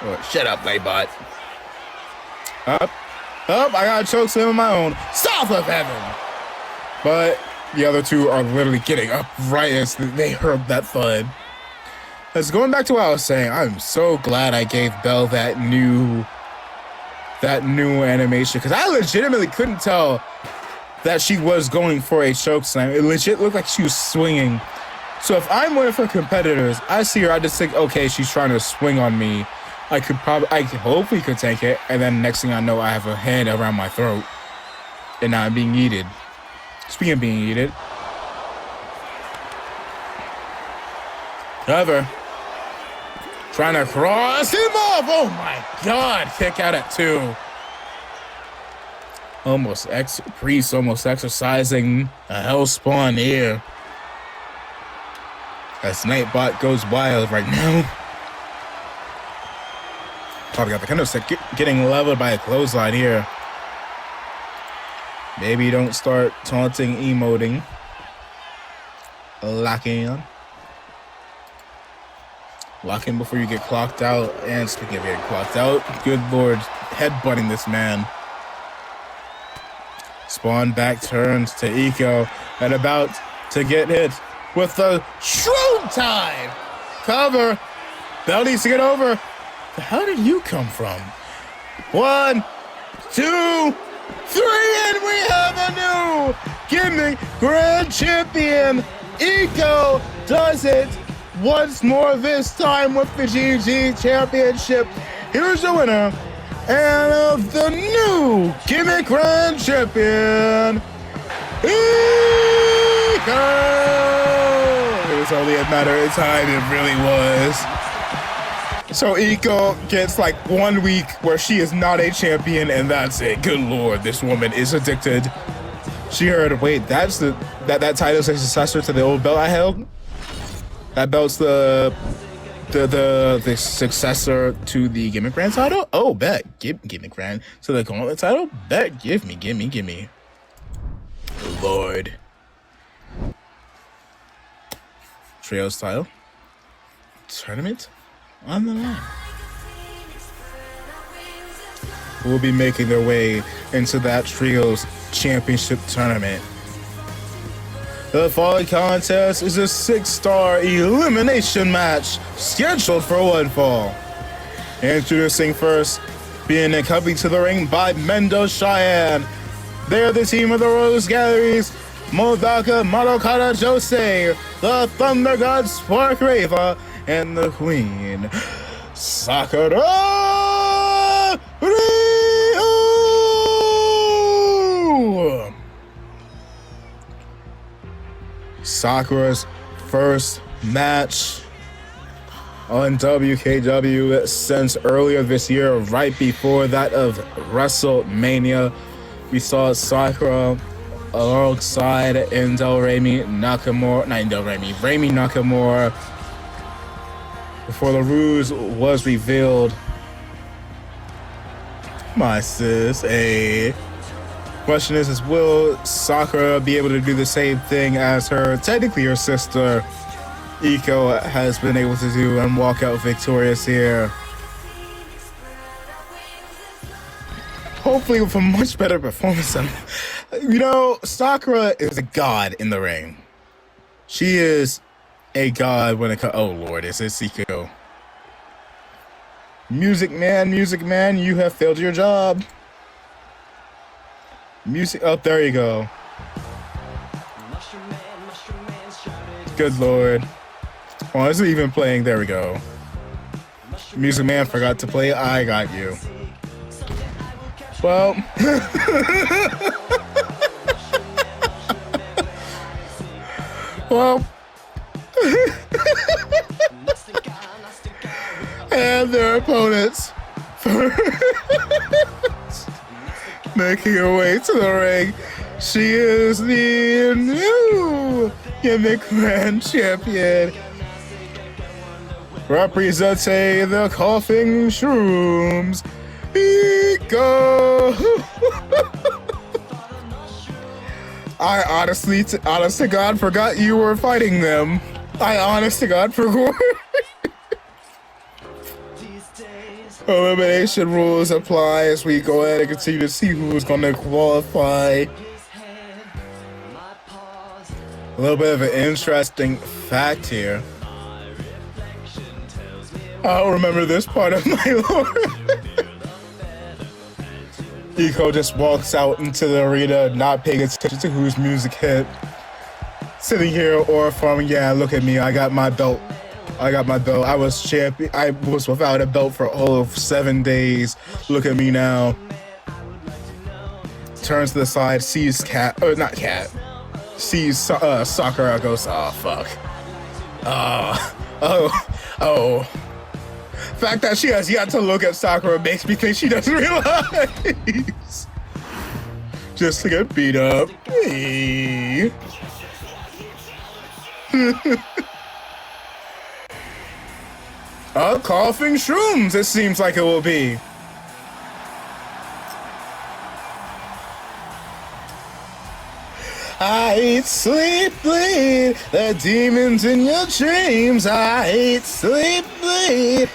Oh, shut up, Laybot. Up, I got a choke slam of my own. South of heaven! But the other two are literally getting up right as they heard that thud. As going back to what I was saying, I'm so glad I gave Belle that new animation, because I legitimately couldn't tell that she was going for a choke slam. It legit looked like she was swinging. So if I'm one of her competitors, I see her, I just think, okay, she's trying to swing on me. I hopefully could take it, and then next thing I know, I have a hand around my throat, and now I'm being yeeted. Speaking of being yeeted, cover, trying to cross him off. Oh my God! Kick out at 2. Priest almost exercising a hell spawn here. As Nightbot goes wild right now. Probably got the kind of getting leveled by a clothesline here. Maybe don't start taunting, emoting. Lock in. Lock in before you get clocked out. And speaking of getting clocked out, good lord, headbutting this man. Spawn back turns to Eco and about to get hit with the Shroom Tide. Cover. Bell needs to get over. How did you come from? 1, 2, 3, and we have a new gimmick grand champion. Eco does it once more, this time with the GG championship. Here's the winner and of the new gimmick grand champion, Eco. It was only a matter of time, it really was. So Eco gets like 1 week where she is not a champion, and that's it. Good lord, this woman is addicted. She heard, wait, that title's a successor to the old belt I held? That belt's the successor to the Gimmick Grand title? Oh, bet. Gimmick Grand. So the Gauntlet title? Bet. Give me. Lord. Trios title. Tournament on the line. Will be making their way into that Trios Championship tournament. The following contest is a 6-star elimination match scheduled for one fall. Introducing first, being accompanied to the ring by Mendo Cheyenne. They are the team of the Rose Galleries, Modaka Marokata Jose, the Thunder God Spark Rava, and the Queen, Sakura Ryu! Sakura's first match on WKW since earlier this year, right before that of WrestleMania. We saw Sakura alongside Remy Nakamura, before the ruse was revealed. My sis, question is will Sakura be able to do the same thing as technically her sister, Eco, has been able to do and walk out victorious here? Hopefully with a much better performance. Sakura is a god in the ring. She is a god when it comes. Oh Lord, is this Eco? Music man, you have failed your job. Music, oh, there you go. Good Lord. Oh, is it even playing? There we go. Music man forgot to play. I got you. Well. Well. and their opponents making her way to the ring. She is the new Gimmick Grand Champion, representing the Coughing Shrooms, Iko. I honestly, honest to God, forgot you were fighting them. I honest to God forgot. Elimination rules apply as we go ahead and continue to see who's going to qualify. A little bit of an interesting fact here. I don't remember this part of my lore. Iko just walks out into the arena, not paying attention to whose music hit. Sitting here or from, yeah, look at me, I got my belt. I got my belt. I was champion. I was without a belt for all of 7 days. Look at me now. Turns to the side, sees Cat, or not Cat, sees Sakura, goes, oh, fuck. Oh. The fact that she has yet to look at Sakura makes me think she doesn't realize. Just to get beat up. Hey. Coughing Shrooms, it seems like it will be. I eat, sleep, bleed, the demons in your dreams. I eat, sleep, bleed.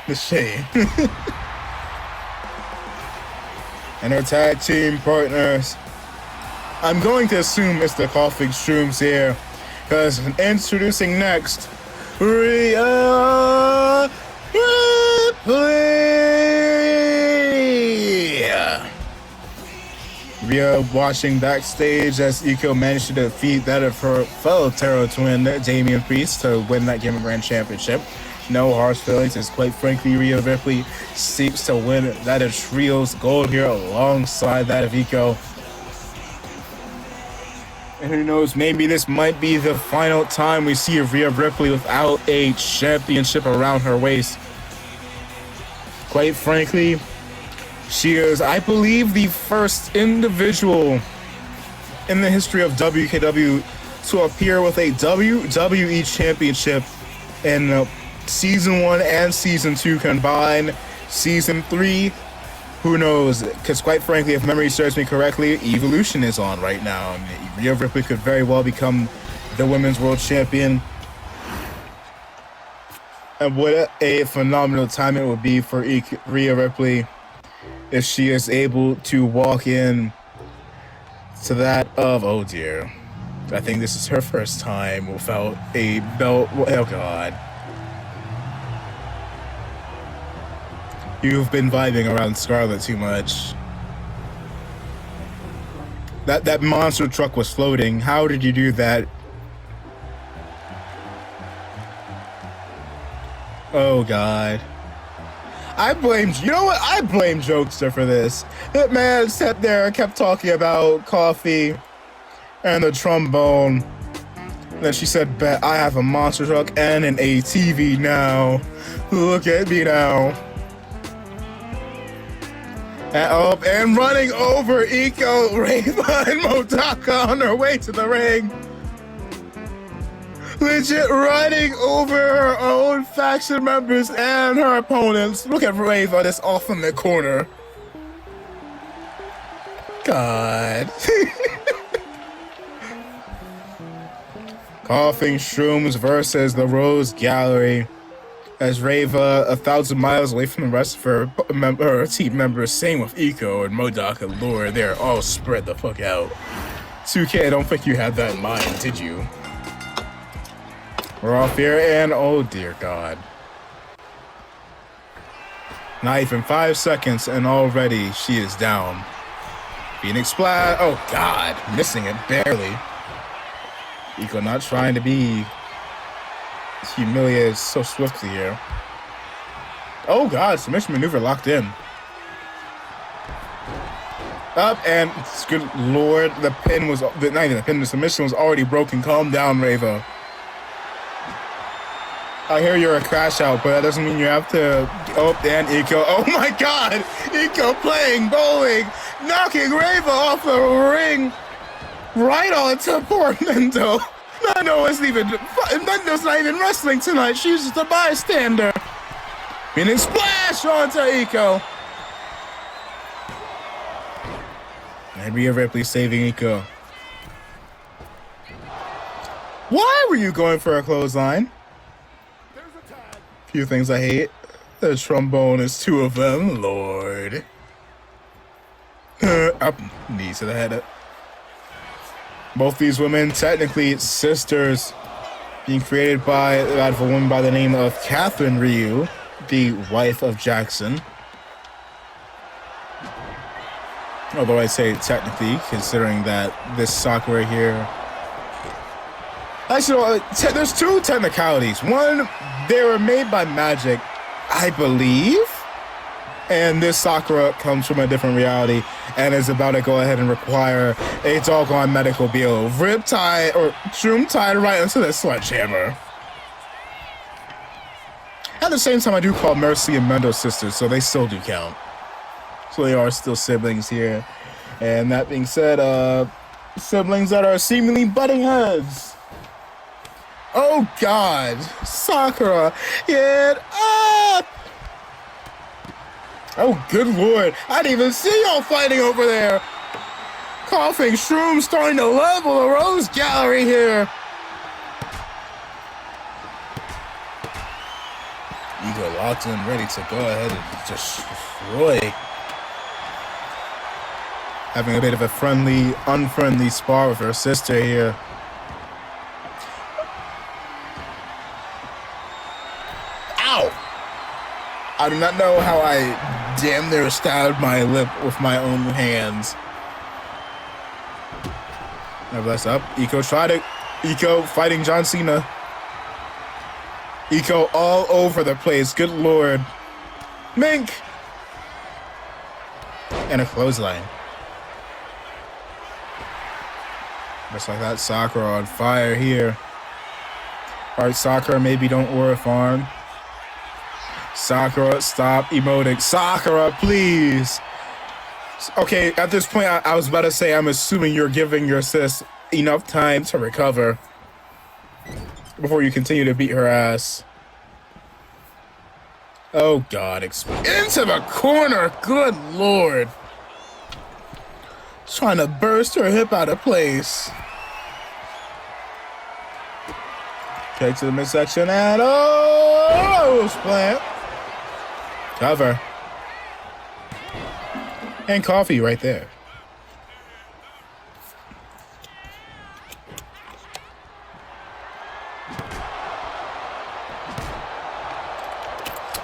The shade. And her tag team partners. I'm going to assume it's the Coughing Shrooms here, because introducing next, Rhea Ripley. Rhea watching backstage as Iko managed to defeat that of her fellow Terror twin, Damian Priest, to win that Gimmick Grand Championship. No harsh feelings, as quite frankly, Rhea Ripley seeks to win that of Trio's gold here alongside that of Iko. And who knows, maybe this might be the final time we see Rhea Ripley without a championship around her waist. Quite frankly, she is, I believe, the first individual in the history of WKW to appear with a WWE championship in Season 1 and Season 2 combined. Season 3, who knows? Because quite frankly, if memory serves me correctly, Evolution is on right now. I mean, Rhea Ripley could very well become the Women's World Champion. And what a phenomenal time it would be for Rhea Ripley if she is able to walk in to that of, oh dear, I think this is her first time without a belt. Oh god. You've been vibing around Scarlet too much. That monster truck was floating. How did you do that? Oh god. I blame, you know what? I blame Jokester for this. That man sat there and kept talking about coffee and the trombone. Then she said, bet I have a monster truck and an ATV now. Look at me now. And running over Iko, Reva, and Modaka on her way to the ring. Legit running over her own faction members and her opponents. Look at Reva just off in the corner. God. Coughing Shrooms versus the Rose Gallery. As Reva, 1,000 miles away from the rest of her team members, same with Iko and Modaka and Lure, they're all spread the fuck out. 2K, I don't think you had that in mind, did you? We're off here, and oh dear god. Not even 5 seconds, and already she is down. Phoenix Splash, oh god, missing it barely. Iko not trying to be humiliated so swiftly here. Oh god, submission maneuver locked in. Up, and good lord, the pin was, not even the pin, the submission was already broken. Calm down, Reva. I hear you're a crash out, but that doesn't mean you have to. Oh, and Iko. Oh my God! Iko playing bowling, knocking Reva off the ring, right onto poor Mendo. Mendo's not even wrestling tonight. She's just a bystander. Meaning splash onto Iko. And Rhea Ripley saving Iko. Why were you going for a clothesline? Few things I hate. The trombone is two of them, Lord. Up, knees to the head. Both these women, technically sisters, being created by a woman by the name of Catherine Ryu, the wife of Jackson. Although I say technically, considering that this Sakura here. Actually, there's two technicalities. One, they were made by magic, I believe. And this Sakura comes from a different reality and is about to go ahead and require a doggone medical bill. Riptide or shroom tied right into the sledgehammer. At the same time, I do call Mercy and Mendo sisters, so they still do count. So they are still siblings here. And that being said, siblings that are seemingly butting heads. Oh God, Sakura, get up! Oh good Lord, I didn't even see y'all fighting over there. Coughing Shroom starting to level the Rose Gallery here. Ego locked in, ready to go ahead and destroy. Having a bit of a friendly, unfriendly spar with her sister here. I do not know how I damn near stabbed my lip with my own hands. Nevertheless, up. Iko tried it. Iko fighting John Cena. Iko all over the place. Good Lord. Mink! And a clothesline. Just like that, Sakura on fire here. Alright, Sakura, maybe don't worry, farm. Sakura, stop emoting. Sakura, please. Okay, at this point, I was about to say, I'm assuming you're giving your sis enough time to recover before you continue to beat her ass. Oh, God. Into the corner. Good Lord. Trying to burst her hip out of place. Kick to the midsection and Rose plant. Cover. And coffee right there.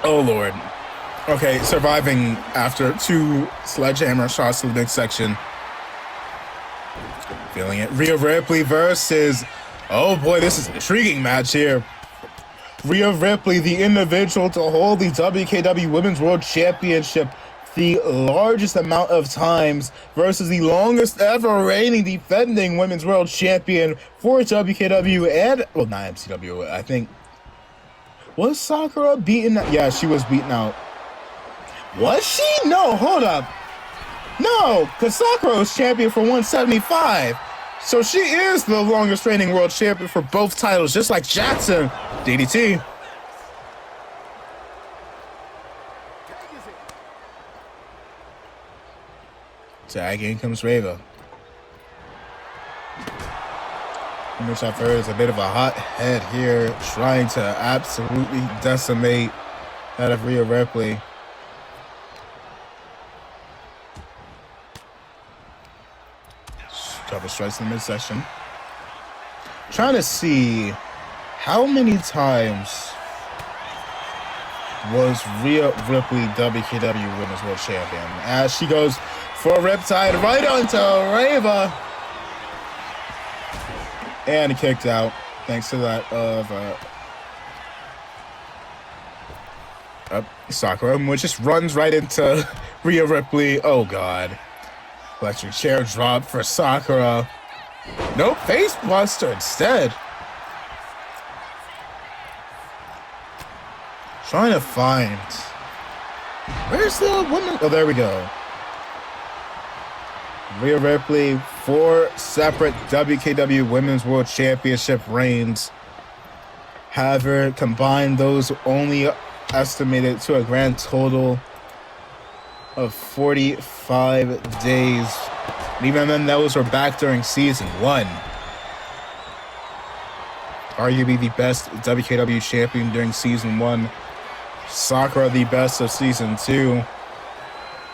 Oh, Lord. Okay, surviving after two sledgehammer shots to the midsection. Feeling it. Rhea Ripley versus... Oh, boy, this is an intriguing match here. Rhea Ripley, the individual to hold the WKW Women's World Championship the largest amount of times versus the longest ever reigning defending Women's World Champion for WKW and, well, not MCW, I think. Was Sakura beaten out? Yeah, she was beaten out. Was she? No, hold up. No, because Sakura was champion for 175. So she is the longest reigning world champion for both titles, just like Jackson. DDT. Tag in comes Reva. Which I've heard is a bit of a hot head here, trying to absolutely decimate that of Rhea Ripley. Couple strikes in the midsection. Trying to see how many times was Rhea Ripley WKW Women's World Champion, as she goes for a Riptide right onto Reva. And kicked out, thanks to that of Sakura, which just runs right into Rhea Ripley. Oh, God. Electric chair drop for Sakura. Nope, face buster instead. Trying to find. Where's the woman? Oh, there we go. Rhea Ripley, 4 separate WKW Women's World Championship reigns. However, combined, those only estimated to a grand total of 45 days. And even then, those were back during season 1. Arguably the best WKW champion during season 1. Sakura the best of season 2.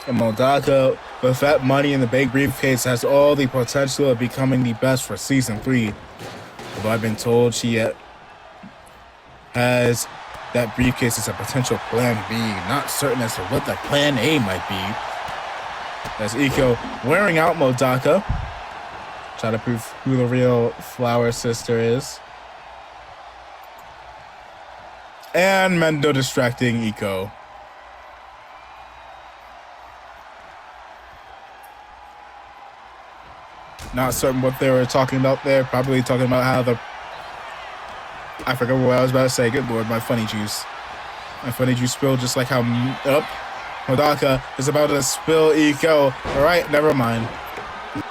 And Modaka, with that Money in the Bank briefcase, has all the potential of becoming the best for season 3. Although I've been told she has that briefcase as a potential plan B. Not certain as to what the plan A might be. As Iko wearing out Modaka. Try to prove who the real Flower sister is. And Mendo distracting Iko. Not certain what they were talking about there. Probably talking about how the... I forgot what I was about to say. Good lord, my funny juice. My funny juice spilled just like how... Modaka is about to spill Iko. Alright, never mind.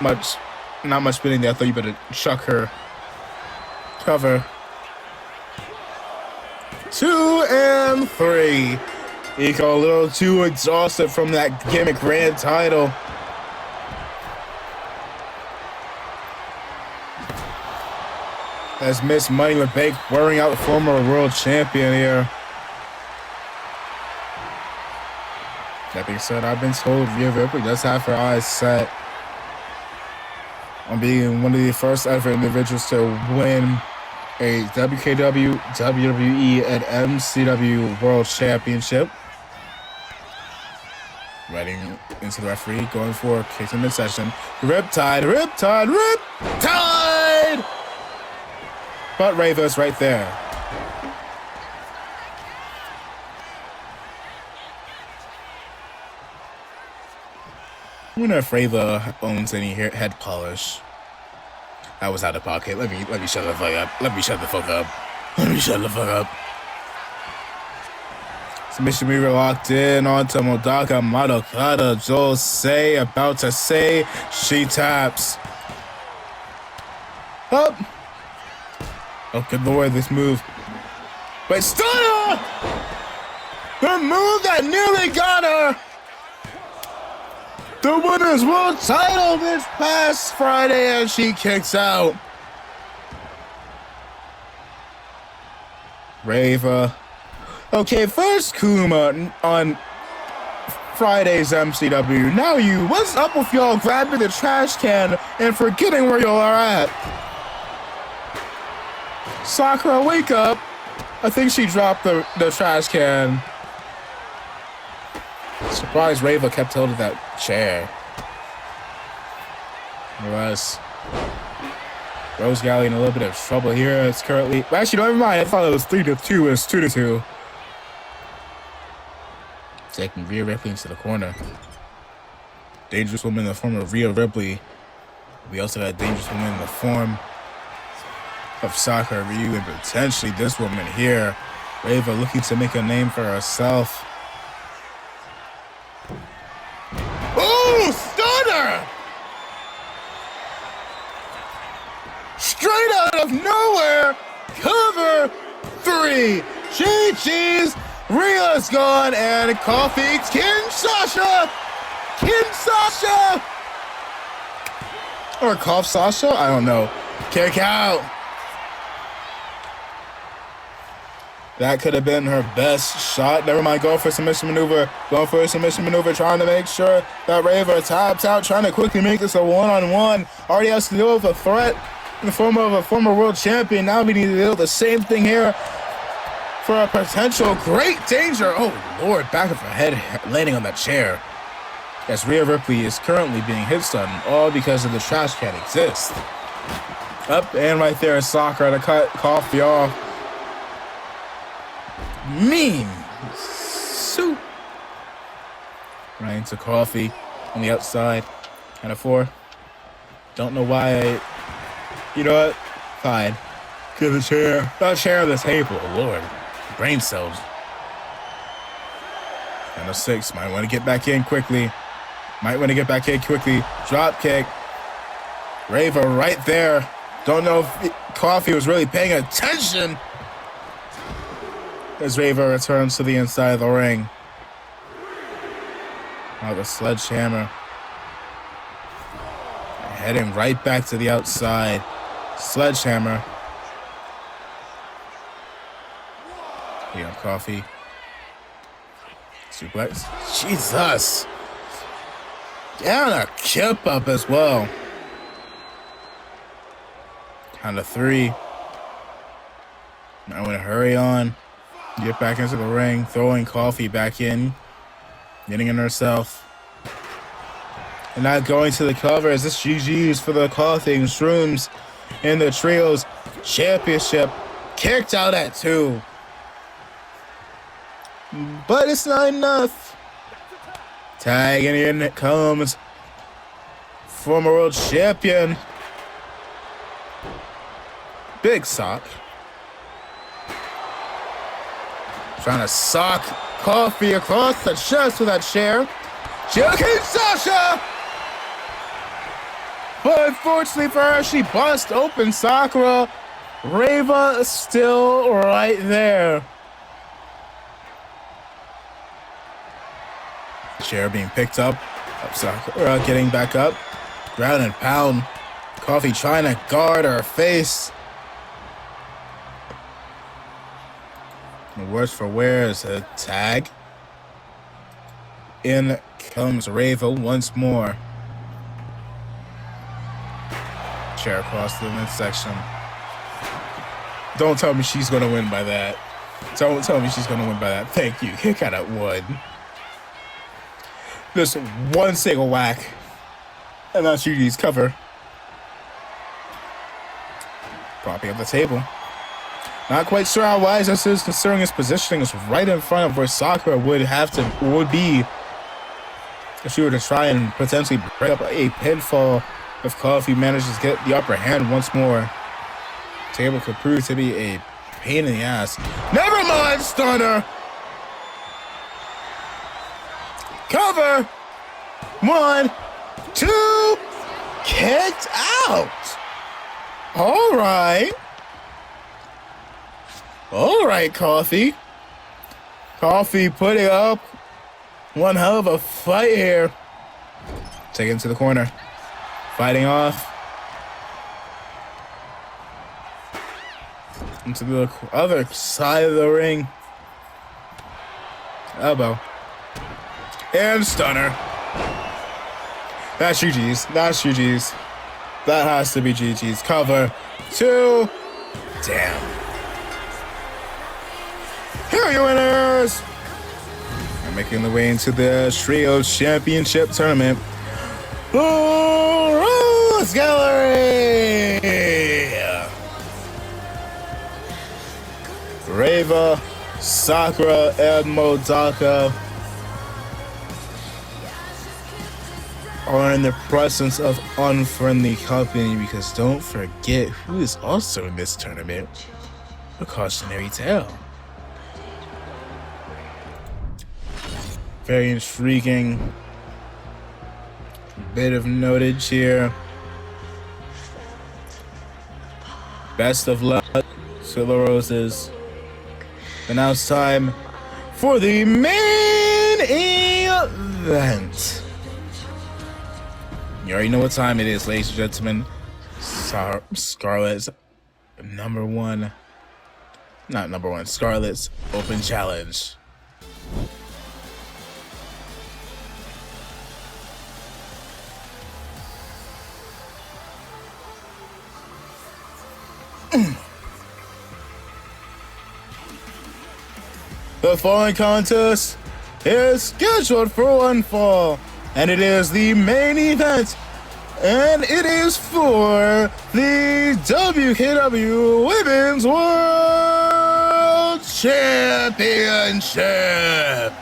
Not much spinning there. I thought you better chuck her. Cover. 2 and 3. Iko a little too exhausted from that gimmick grand title. As Miss Money in the Bank wearing out the former world champion here. That being said, I've been told Rhea Ripley does have her eyes set on being one of the first ever individuals to win a WKW, WWE, and MCW World Championship. Riding into the referee, going for a kick in midsection. Riptide, Riptide, Riptide! But Rava's right there. I wonder if Rava owns any head polish. That was out of pocket. Let me shut the fuck up. Let me shut the fuck up. Let me shut the fuck up. Submission mover locked in onto Modaka Madokata. Joel Say about to say. She taps. Up. Oh, good lord, this move. But stunner! The move that nearly got her! The Women's World title this past Friday as she kicks out. Rava. Okay, first Kuma on Friday's MCW. Now you, what's up with y'all grabbing the trash can and forgetting where y'all are at? Sakura, wake up. I think she dropped the trash can. Surprised Rava kept hold of that chair. Otherwise, Rose Galley in a little bit of trouble here. It's currently... Actually, never mind. I thought it was 3-2. It's 2-2. Taking Rhea Ripley into the corner. Dangerous Woman in the form of Rhea Ripley. We also got Dangerous Woman in the form of Sakura Ryu, and potentially this woman here. Rava looking to make a name for herself. Oh, stunner! Straight out of nowhere, cover 3. GG's, Rhea's gone, and Coffee Kinshasa! Or Cough Sasha? I don't know. Kick out. That could have been her best shot. Never mind, going for a submission maneuver. Going for a submission maneuver, trying to make sure that Rava taps out, trying to quickly make this a one-on-one. Already has to deal with a threat in the form of a former world champion. Now we need to deal with the same thing here for a potential great danger. Oh, Lord, back of her head landing on that chair. As Rhea Ripley is currently being hit stun, all because of the trash can exist. Up and right there is Sakura to cut Coffee off. Mean soup. Right into Coffee on the outside. Count of 4. Don't know why you know what? Fine. Get a chair. Not a chair on the table. Oh, Lord. Brain cells. And a 6. Might want to get back in quickly. Drop kick. Reva right there. Don't know if Coffee was really paying attention. As Reva returns to the inside of the ring. Oh, the sledgehammer. Heading right back to the outside. Sledgehammer. Here, Coffee. Suplex. Jesus. Down a kip up as well. Count of 3. I want to hurry on. Get back into the ring. Throwing Coffee back in. Getting in herself. And not going to the cover as this GG's for the Coffee and Shrooms in the Trios Championship. Kicked out at 2. But it's not enough. Tagging in comes former world champion. Big sock. Trying to sock Coffee across the chest with that chair. Choking Sasha! But unfortunately for her, she bust open Sakura. Reva still right there. Chair being picked up. Sakura getting back up. Ground and pound. Coffee trying to guard her face. And worse for wear is a tag. In comes Reva once more. Chair across the midsection. Don't tell me she's going to win by that. Don't tell me she's going to win by that. Thank you. Kick out at 1. Just one single whack. And that's Yuji's cover. Propping up the table. Not quite sure how wise this is considering his positioning is right in front of where Sakura would be if she were to try and potentially break up a pinfall if Coffee manages to get the upper hand once more. Table could prove to be a pain in the ass. Never mind, stunner! Cover! 1, 2, kicked out! Alright, Coffee. Coffee putting up one hell of a fight here. Taken to the corner. Fighting off. Into the other side of the ring. Elbow. And stunner. That's GG's. That has to be GG's. Cover. 2. Damn. Here are your winners. And making the way into the Trio Championship Tournament. Rose Gallery. Reva, Sakura, and Modaka are in the presence of unfriendly company because don't forget who is also in this tournament. A cautionary tale. Very intriguing. Bit of notage here. Best of luck to the Roses. And now it's time for the main event. You already know what time it is, ladies and gentlemen. Scarlett's Scarlett's Open Challenge. The following contest is scheduled for one fall, and it is the main event, and it is for the WKW Women's World Championship.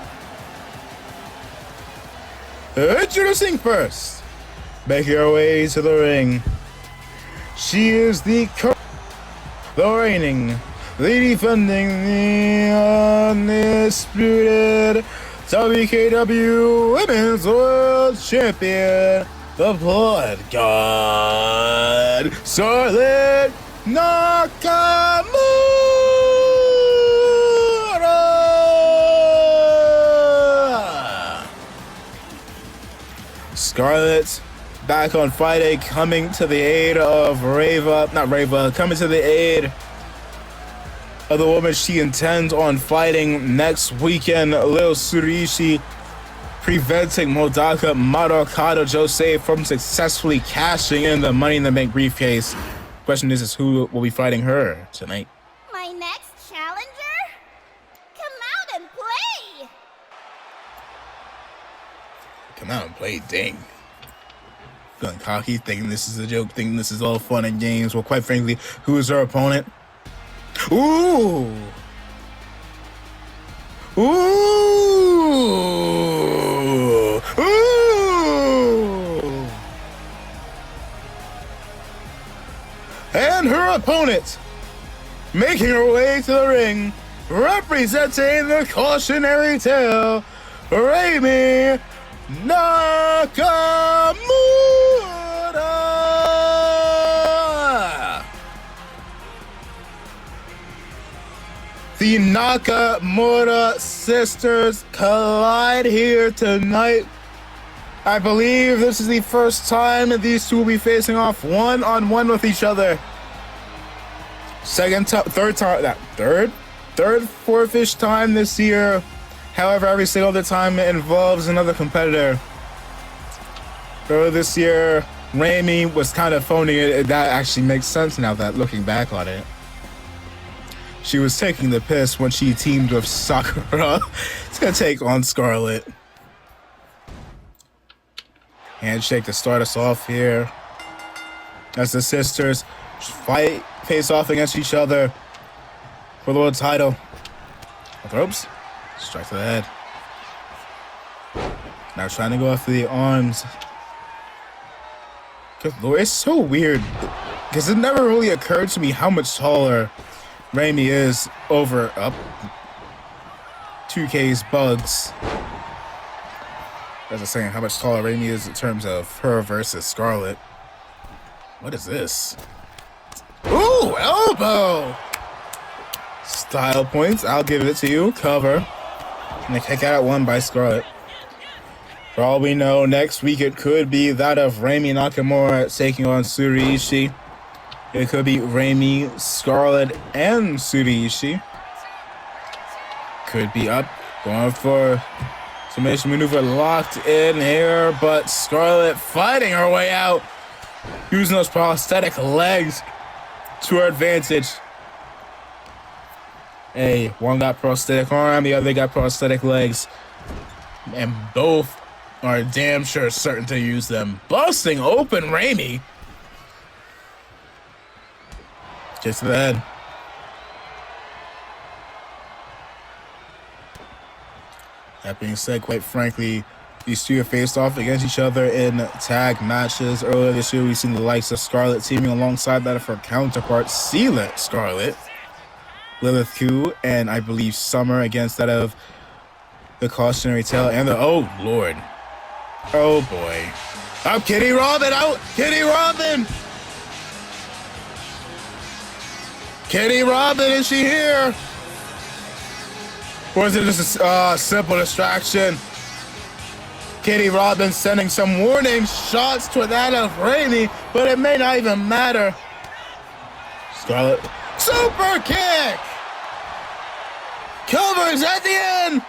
Introducing first, making her way to the ring, she is the reigning, the defending, the undisputed WKW Women's World Champion, the Blood God, Charlotte Nakamura. Scarlett back on Friday, coming to the aid of coming to the aid of the woman she intends on fighting next weekend, Lil Surishi, preventing Modaka Marocado Jose from successfully cashing in the Money in the Bank briefcase. Question is who will be fighting her tonight? My next challenger? Come out and play! Come out and play, dang. Feeling cocky, thinking this is a joke, thinking this is all fun and games. Well, quite frankly, who is her opponent? Ooh! Ooh! Ooh! And her opponent, making her way to the ring, representing the cautionary tale, Raimi Nakamura! The Nakamura sisters collide here tonight. I believe this is the first time that these two will be facing off one-on-one with each other. Fourth-ish time this year. However, every single other time it involves another competitor. Earlier this year, Raimi was kind of phoning it. That actually makes sense now that looking back on it. She was taking the piss when she teamed with Sakura. It's gonna take on Scarlett. Handshake to start us off here. As the sisters face off against each other for the world title. Off the ropes. Strike to the head. Now trying to go after the arms. Good Lord, it's so weird. Because it never really occurred to me how much taller Raimi is over 2K's Bugs. As I was saying, how much taller Raimi is in terms of her versus Scarlett. What is this? Ooh, elbow! Style points, I'll give it to you. Cover. And a kick out at one by Scarlett. For all we know, next week it could be that of Raimi Nakamura taking on Suriishi. It could be Raimi, Scarlett, and Suriishi. Could be up, going for submission maneuver, locked in here, but Scarlett fighting her way out, using those prosthetic legs to her advantage. Hey, one got prosthetic arm, the other got prosthetic legs, and both are damn sure certain to use them. Busting open Raimi. Just to the head. That being said, quite frankly, these two have faced off against each other in tag matches. Earlier this year, we've seen the likes of Scarlett teaming alongside that of her counterpart, Sealant Scarlett, Lilith Q, and I believe Summer against that of the cautionary tale and the, oh Lord. Oh boy. Out Kitty Robin, out! Kitty Robin! Kitty Robin, is she here? Or is it just a simple distraction? Kitty Robin sending some warning shots to that of Raimi, but it may not even matter. Scarlett, super kick! Covers at the end!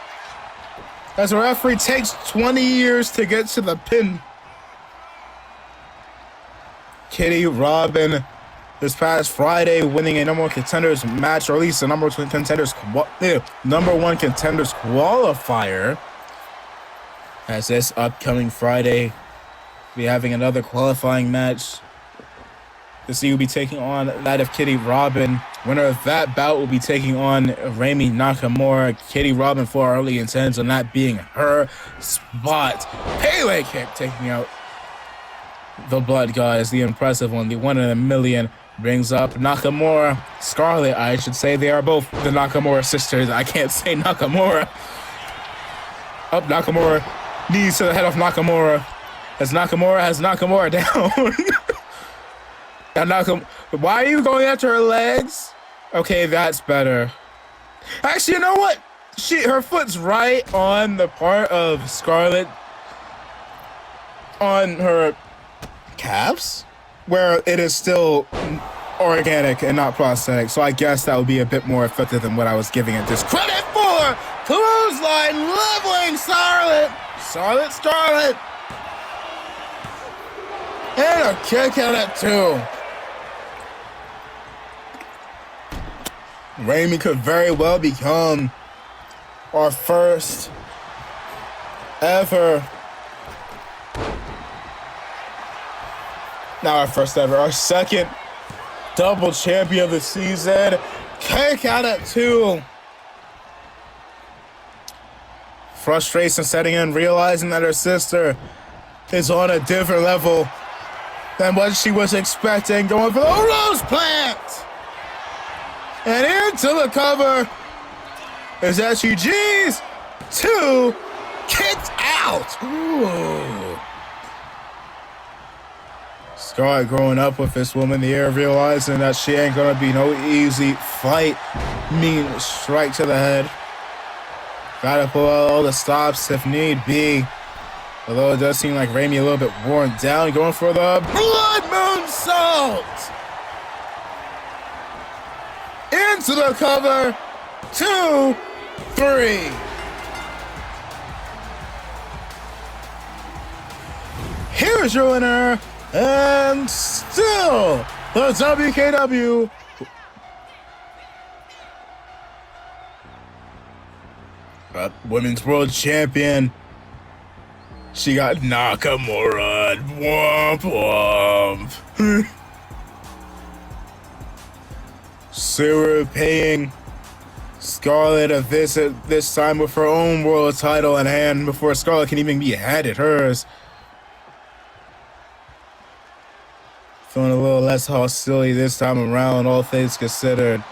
As the referee takes 20 years to get to the pin. Kitty Robin this past Friday winning a number one contenders match, or at least a number one contenders qualifier. As this upcoming Friday, be having another qualifying match. The C will be taking on that of Kitty Robin. Winner of that bout will be taking on Raimi Nakamura. Kitty Robin for early intends on that being her spot. Pele kick taking out the Blood God is the impressive one, the 1 in a million. Brings up Nakamura, Scarlett, I should say. They are both the Nakamura sisters. I can't say Nakamura. Up Nakamura. Knees to the head of Nakamura. As Nakamura has Nakamura down. And why are you going after her legs? Okay, that's better. Actually, you know what? Her foot's right on the part of Scarlett on her calves, where it is still organic and not prosthetic. So I guess that would be a bit more effective than what I was giving it this credit for. Clothesline leveling Scarlett. Scarlett. And a kick out at 2. Raimi could very well become our first ever, not our first ever, our second double champion of the season. Kick out at 2. Frustration setting in, realizing that her sister is on a different level than what she was expecting, going for the Rose Plant. And into the cover is SUG's 2, kicked out. Ooh. Scarlett growing up with this woman, the air realizing that she ain't gonna be no easy fight. Mean strike to the head. Gotta pull out all the stops if need be. Although it does seem like Raimi a little bit worn down, going for the Blood Moonsault. Into the cover. 2, 3. Here's your winner, and still the WKW Women's World Champion. She got Nakamura. Womp womp. Suru paying Scarlett a visit, this time with her own world title in hand before Scarlett can even be handed hers. Feeling a little less hostility this time around, all things considered.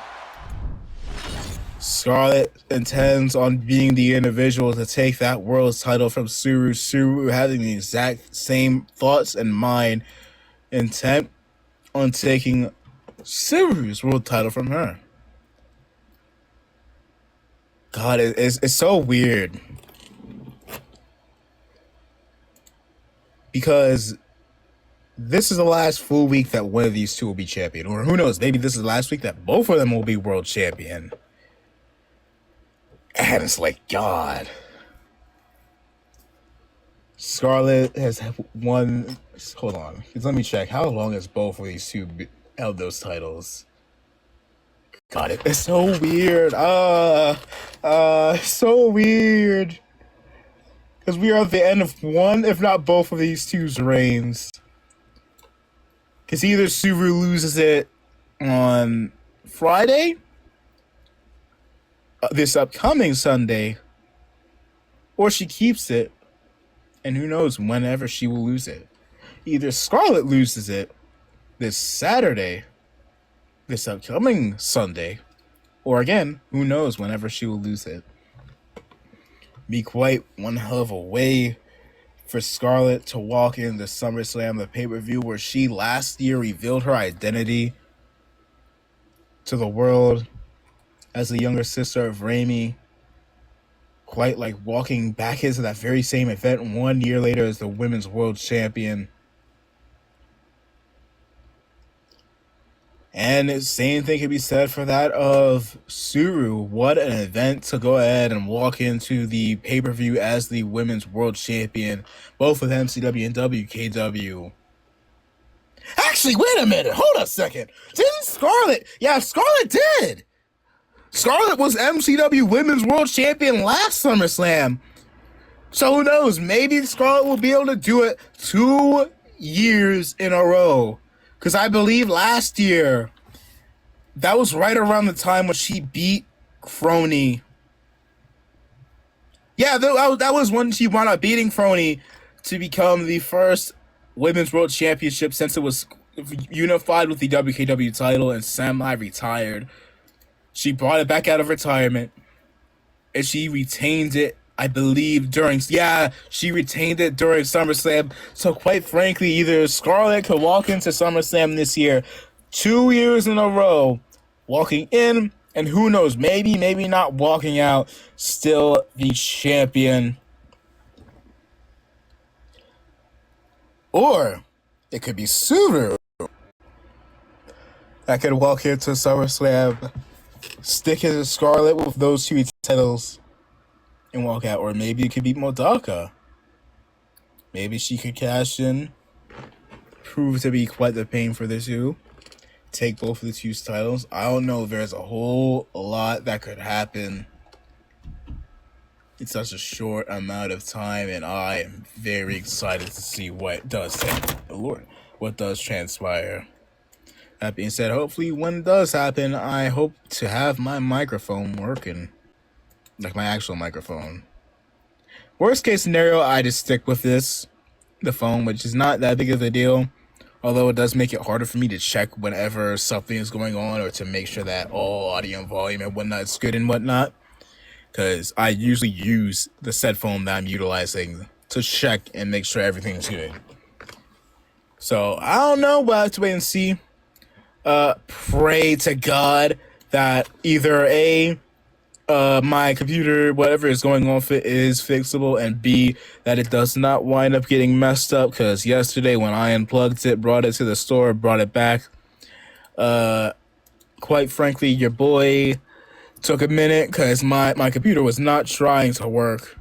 Scarlett intends on being the individual to take that world title from Suru. Suru having the exact same thoughts in mind, intent on taking Suru's world title from her. God, it's so weird. Because this is the last full week that one of these two will be champion. Or who knows, maybe this is the last week that both of them will be world champion. And it's like, God. Scarlett has won. Hold on. Let me check. How long has both of these two held those titles? God, it's so weird. So weird. Because we are at the end of one, if not both of these two's reigns. Because either Suru loses it on Friday, this upcoming Sunday, or she keeps it, and who knows whenever she will lose it. Either Scarlett loses it this Saturday, this upcoming Sunday, or again, who knows whenever she will lose it. Be quite one hell of a way for Scarlett to walk into SummerSlam, the pay-per-view where she last year revealed her identity to the world as the younger sister of Raimi, quite like walking back into that very same event 1 year later as the women's world champion. And the same thing can be said for that of Suru. What an event to go ahead and walk into the pay-per-view as the women's world champion, both with MCW and WKW. Actually, wait a minute. Hold a second. Didn't Scarlett? Yeah, Scarlett did. Scarlett was MCW Women's World Champion last SummerSlam. So who knows? Maybe Scarlett will be able to do it 2 years in a row. Because I believe last year, that was right around the time when she beat Crony. Yeah, that was when she wound up beating Crony to become the first Women's World Championship since it was unified with the WKW title and Samurai retired. She brought it back out of retirement, and she retained it I believe she retained it during SummerSlam. So quite frankly, either Scarlett could walk into SummerSlam this year 2 years in a row, walking in, and who knows, maybe not walking out, still the champion. Or it could be Suru that could walk into SummerSlam, stick his Scarlett with those 2 titles, and walk out. Or maybe it could be Modaka. Maybe she could cash in, prove to be quite the pain for the 2, take both of the 2 titles. I don't know. There's a whole lot that could happen in such a short amount of time, and I am very excited to see what does transpire. That being said, hopefully when it does happen, I hope to have my microphone working. Like my actual microphone. Worst case scenario, I just stick with the phone, which is not that big of a deal. Although it does make it harder for me to check whenever something is going on, or to make sure that all audio and volume and whatnot is good and whatnot. Because I usually use the said phone that I'm utilizing to check and make sure everything's good. So I don't know, we'll have to wait and see. Pray to God that either my computer, whatever is going on with it, is fixable, and B, that it does not wind up getting messed up, because yesterday when I unplugged it, brought it to the store, brought it back, quite frankly, your boy took a minute, because my computer was not trying to work.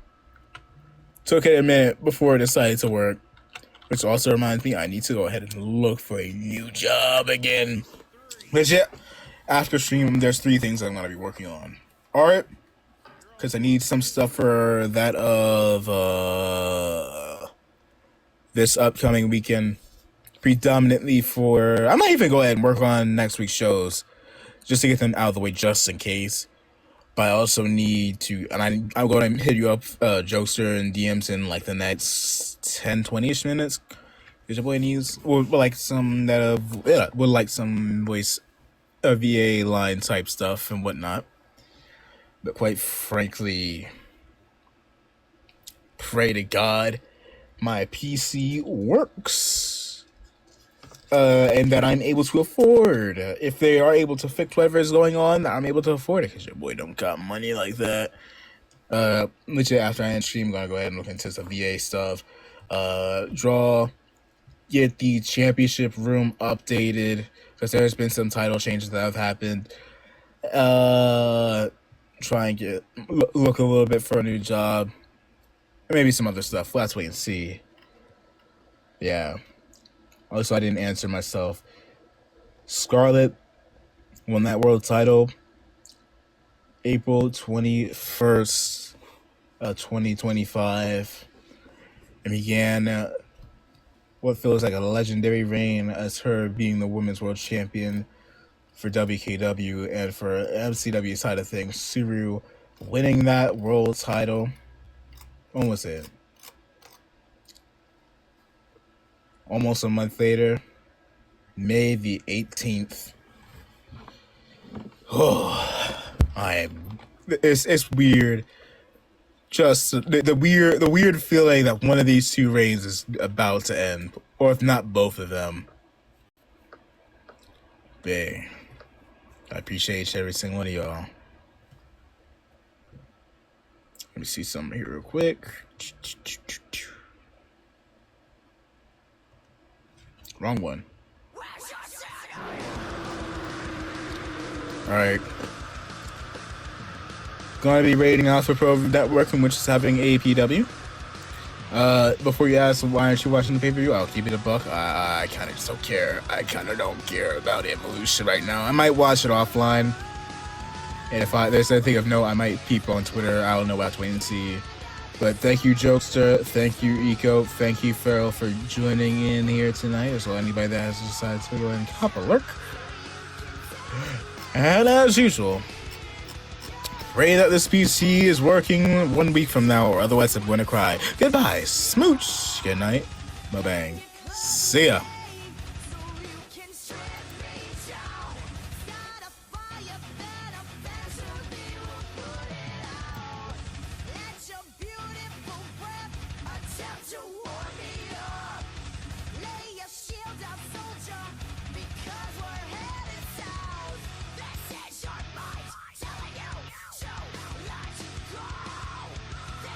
Took it a minute before it decided to work. Which also reminds me, I need to go ahead and look for a new job again. But yeah, after stream, there's 3 things I'm going to be working on. Art, because I need some stuff for that of this upcoming weekend. Predominantly I might even go ahead and work on next week's shows, just to get them out of the way, just in case. But I also need to, and I'm going to hit you up, Jokester and DMs in like the next 10-20ish minutes. Because your boy needs, would like some voice VA line type stuff and whatnot. But quite frankly, pray to God my PC works. And that I'm able to afford. If they are able to fix whatever is going on, I'm able to afford it, because your boy don't got money like that. Literally after I end stream, I'm gonna go ahead and look into some VA stuff. Get the championship room updated, because there's been some title changes that have happened. Try and look a little bit for a new job. And maybe some other stuff. Let's wait and see. Yeah. Also, I didn't answer myself. Scarlett won that world title April 21st, 2025, and began what feels like a legendary reign as her being the women's world champion for WKW, and for MCW side of things, Suru winning that world title. When was it? Almost a month later, May the 18th. Oh, it's weird. Just the weird feeling that one of these 2 reigns is about to end, or if not both of them. Bang. I appreciate every single one of y'all. Let me see something here real quick. Wrong one. Alright. Gonna be rating Alpha Pro Networking, which is having APW. Before you ask why aren't you watching the pay-per-view, I'll keep it a buck. I kinda just don't care. I kinda don't care about Evolution right now. I might watch it offline. And if there's anything of note, I might peep on Twitter. I don't know, we'll have to wait and see. But thank you, Jokester. Thank you, Eco. Thank you, Farrell, for joining in here tonight. As well, anybody that has decided to go ahead and hop a lurk. And as usual, pray that this PC is working 1 week from now, or otherwise I'm going to cry. Goodbye. Smooch. Good night. Bye-bang. See ya.